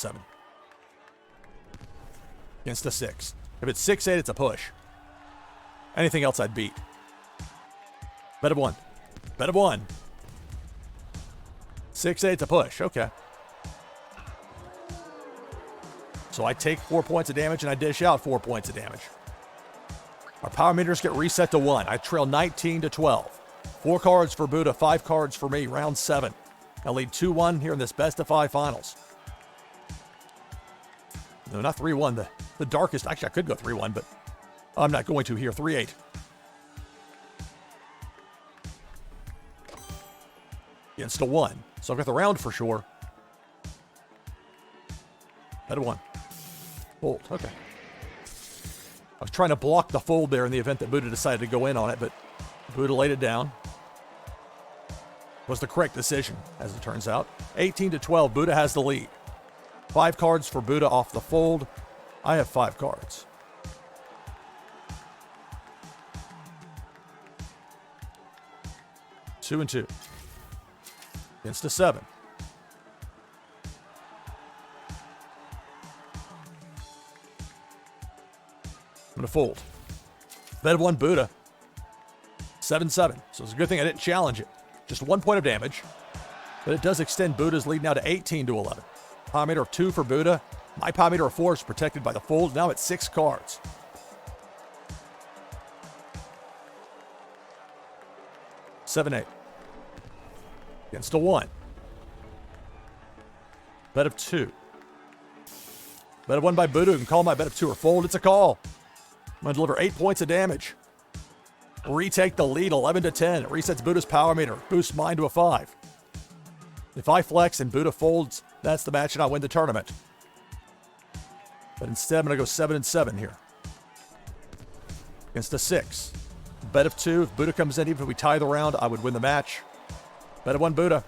Speaker 1: Against a 6. If it's 6-8, it's a push. Anything else I'd beat. Bet of 1. Bet of 1. 6-8, it's a push. Okay. So I take 4 points of damage and I dish out 4 points of damage. Our power meters get reset to 1. I trail 19-12. 4 cards for Buddha, 5 cards for me. Round 7. I lead 2-1 here in this best of 5 finals. No, not 3-1. The darkest. Actually, I could go 3-1, but I'm not going to here. 3-8. against a 1. So I've got the round for sure. Bet a 1. Fold. Okay. I was trying to block the fold there in the event that Buddha decided to go in on it, but Buddha laid it down. Was the correct decision, as it turns out. 18-12, Buddha has the lead. 5 cards for Buddha off the fold. I have 5 cards. Two and 2. Against a 7. I'm going to fold. Bet of 1 Buddha. 7-7. So it's a good thing I didn't challenge it. Just 1 point of damage. But it does extend Buddha's lead now to 18-11. Power meter of 2 for Buddha. My power meter of 4 is protected by the fold. Now it's 6 cards. 7-8. Against a 1. Bet of 2. Bet of 1 by Buddha. You can call my bet of 2 or fold. It's a call. I'm going to deliver 8 points of damage. Retake the lead 11-10. It resets Buddha's power meter. Boosts mine to a 5. If I flex and Buddha folds, that's the match and I win the tournament. But instead, I'm going to go 7-7 here. Against a 6. Bet of 2. If Buddha comes in, even if we tie the round, I would win the match. Bet of 1 Buddha.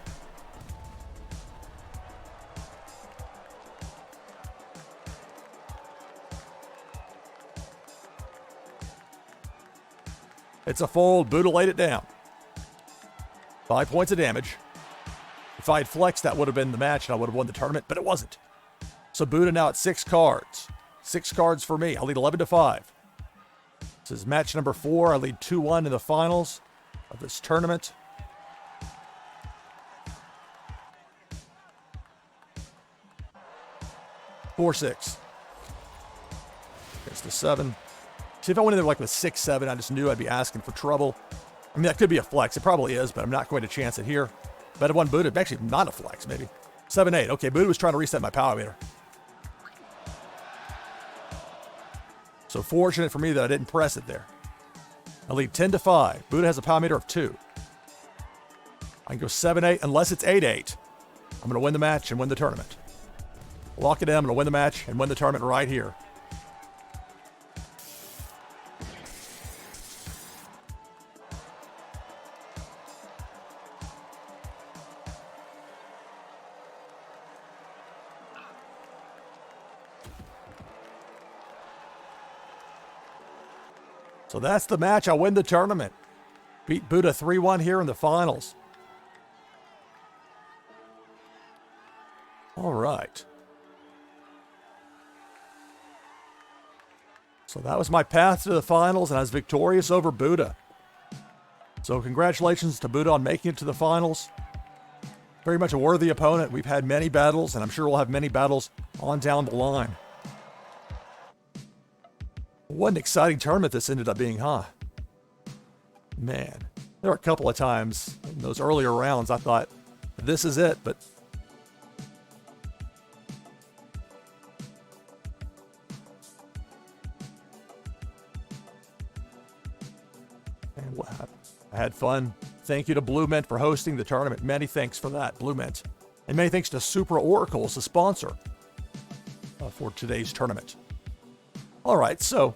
Speaker 1: It's a fold. Buddha laid it down. 5 points of damage. If I had flexed, that would have been the match and I would have won the tournament, but it wasn't. So Buddha now at 6 cards. 6 cards for me. I lead 11-5. This is match number 4. I lead 2-1 in the finals of this tournament. Four, 6. Against the 7. See, if I went in there like with 6-7, I just knew I'd be asking for trouble. I mean, that could be a flex. It probably is, but I'm not going to chance it here. Bet of 1 Buddha. Actually, not a flex, maybe. 7-8. Okay, Buddha was trying to reset my power meter. So fortunate for me that I didn't press it there. I lead 10-5. Buddha has a power meter of 2. I can go 7-8 unless it's 8-8. I'm going to win the match and win the tournament. Lock it in. I'm going to win the match and win the tournament right here. So that's the match. I win the tournament. Beat Buddha 3-1 here in the finals. All right. So that was my path to the finals, and I was victorious over Buddha. So congratulations to Buddha on making it to the finals. Very much a worthy opponent. We've had many battles, and I'm sure we'll have many battles on down the line. What an exciting tournament this ended up being, huh? Man, there were a couple of times in those earlier rounds I thought, this is it, but and what happened? I had fun. Thank you to BluMint for hosting the tournament. Many thanks for that, BluMint. And many thanks to Super Oracles, the sponsor for today's tournament. All right, so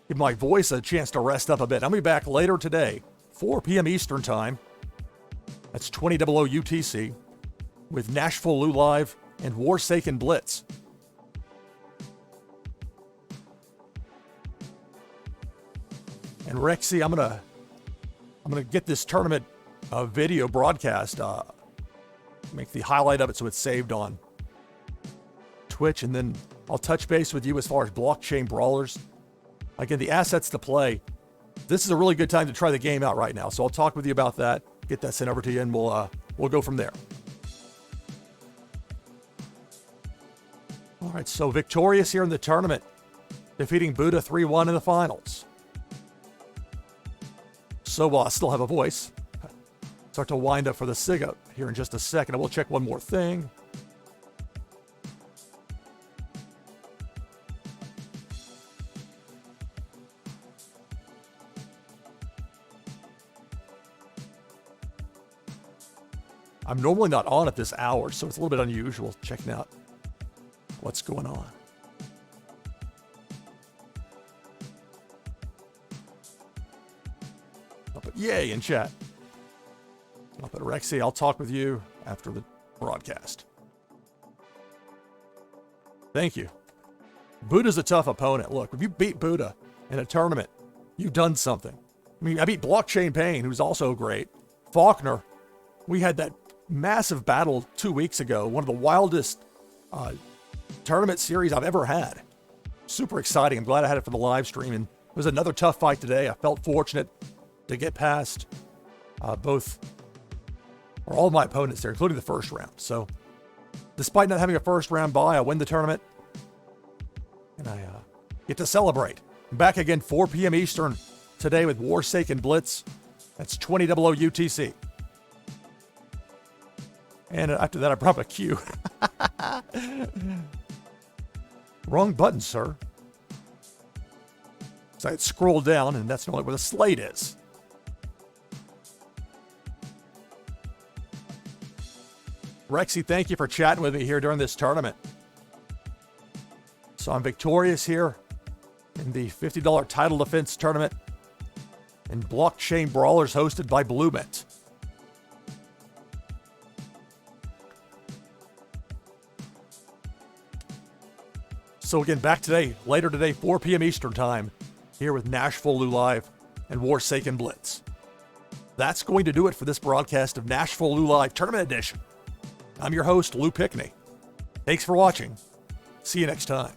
Speaker 1: give my voice a chance to rest up a bit. I'll be back later today, 4 p.m. Eastern Time. That's 20:00 UTC with NashvilleLou Live and Warsaken Blitz. And Rexy, I'm gonna get this tournament video broadcast. Make the highlight of it so it's saved on Twitch, and then I'll touch base with you as far as blockchain brawlers. Again, the assets to play. This is a really good time to try the game out right now. So I'll talk with you about that. Get that sent over to you, and we'll go from there. All right, so victorious here in the tournament, defeating Buddha 3-1 in the finals. So while I still have a voice, start to wind up for the SIG up here in just a second. I will check one more thing. I'm normally not on at this hour, so it's a little bit unusual checking out what's going on. I'll put yay in chat. I'll put Rexy, I'll talk with you after the broadcast. Thank you. Buddha's a tough opponent. Look, if you beat Buddha in a tournament, you've done something. I mean, I beat Blockchain Pain, who's also great. Faulkner, we had that massive battle 2 weeks ago, one of the wildest tournament series I've ever had. Super exciting. I'm glad I had it for the live stream. And it was another tough fight today. I felt fortunate to get past all of my opponents there, including the first round. So despite not having a first round bye, I win the tournament. And I get to celebrate. I'm back again 4 p.m. Eastern today with Warsaken Blitz. That's 20:00 UTC. And after that, I brought up a Q. Wrong button, sir. So I had scrolled down, and that's not where the slate is. Rexy, thank you for chatting with me here during this tournament. So I'm victorious here in the $50 title defense tournament in Blockchain Brawlers hosted by BluMint. So again, back today, later today, 4 p.m. Eastern time, here with NashvilleLou Live and Warsaken Blitz. That's going to do it for this broadcast of NashvilleLou Live Tournament Edition. I'm your host, Lou Pickney. Thanks for watching. See you next time.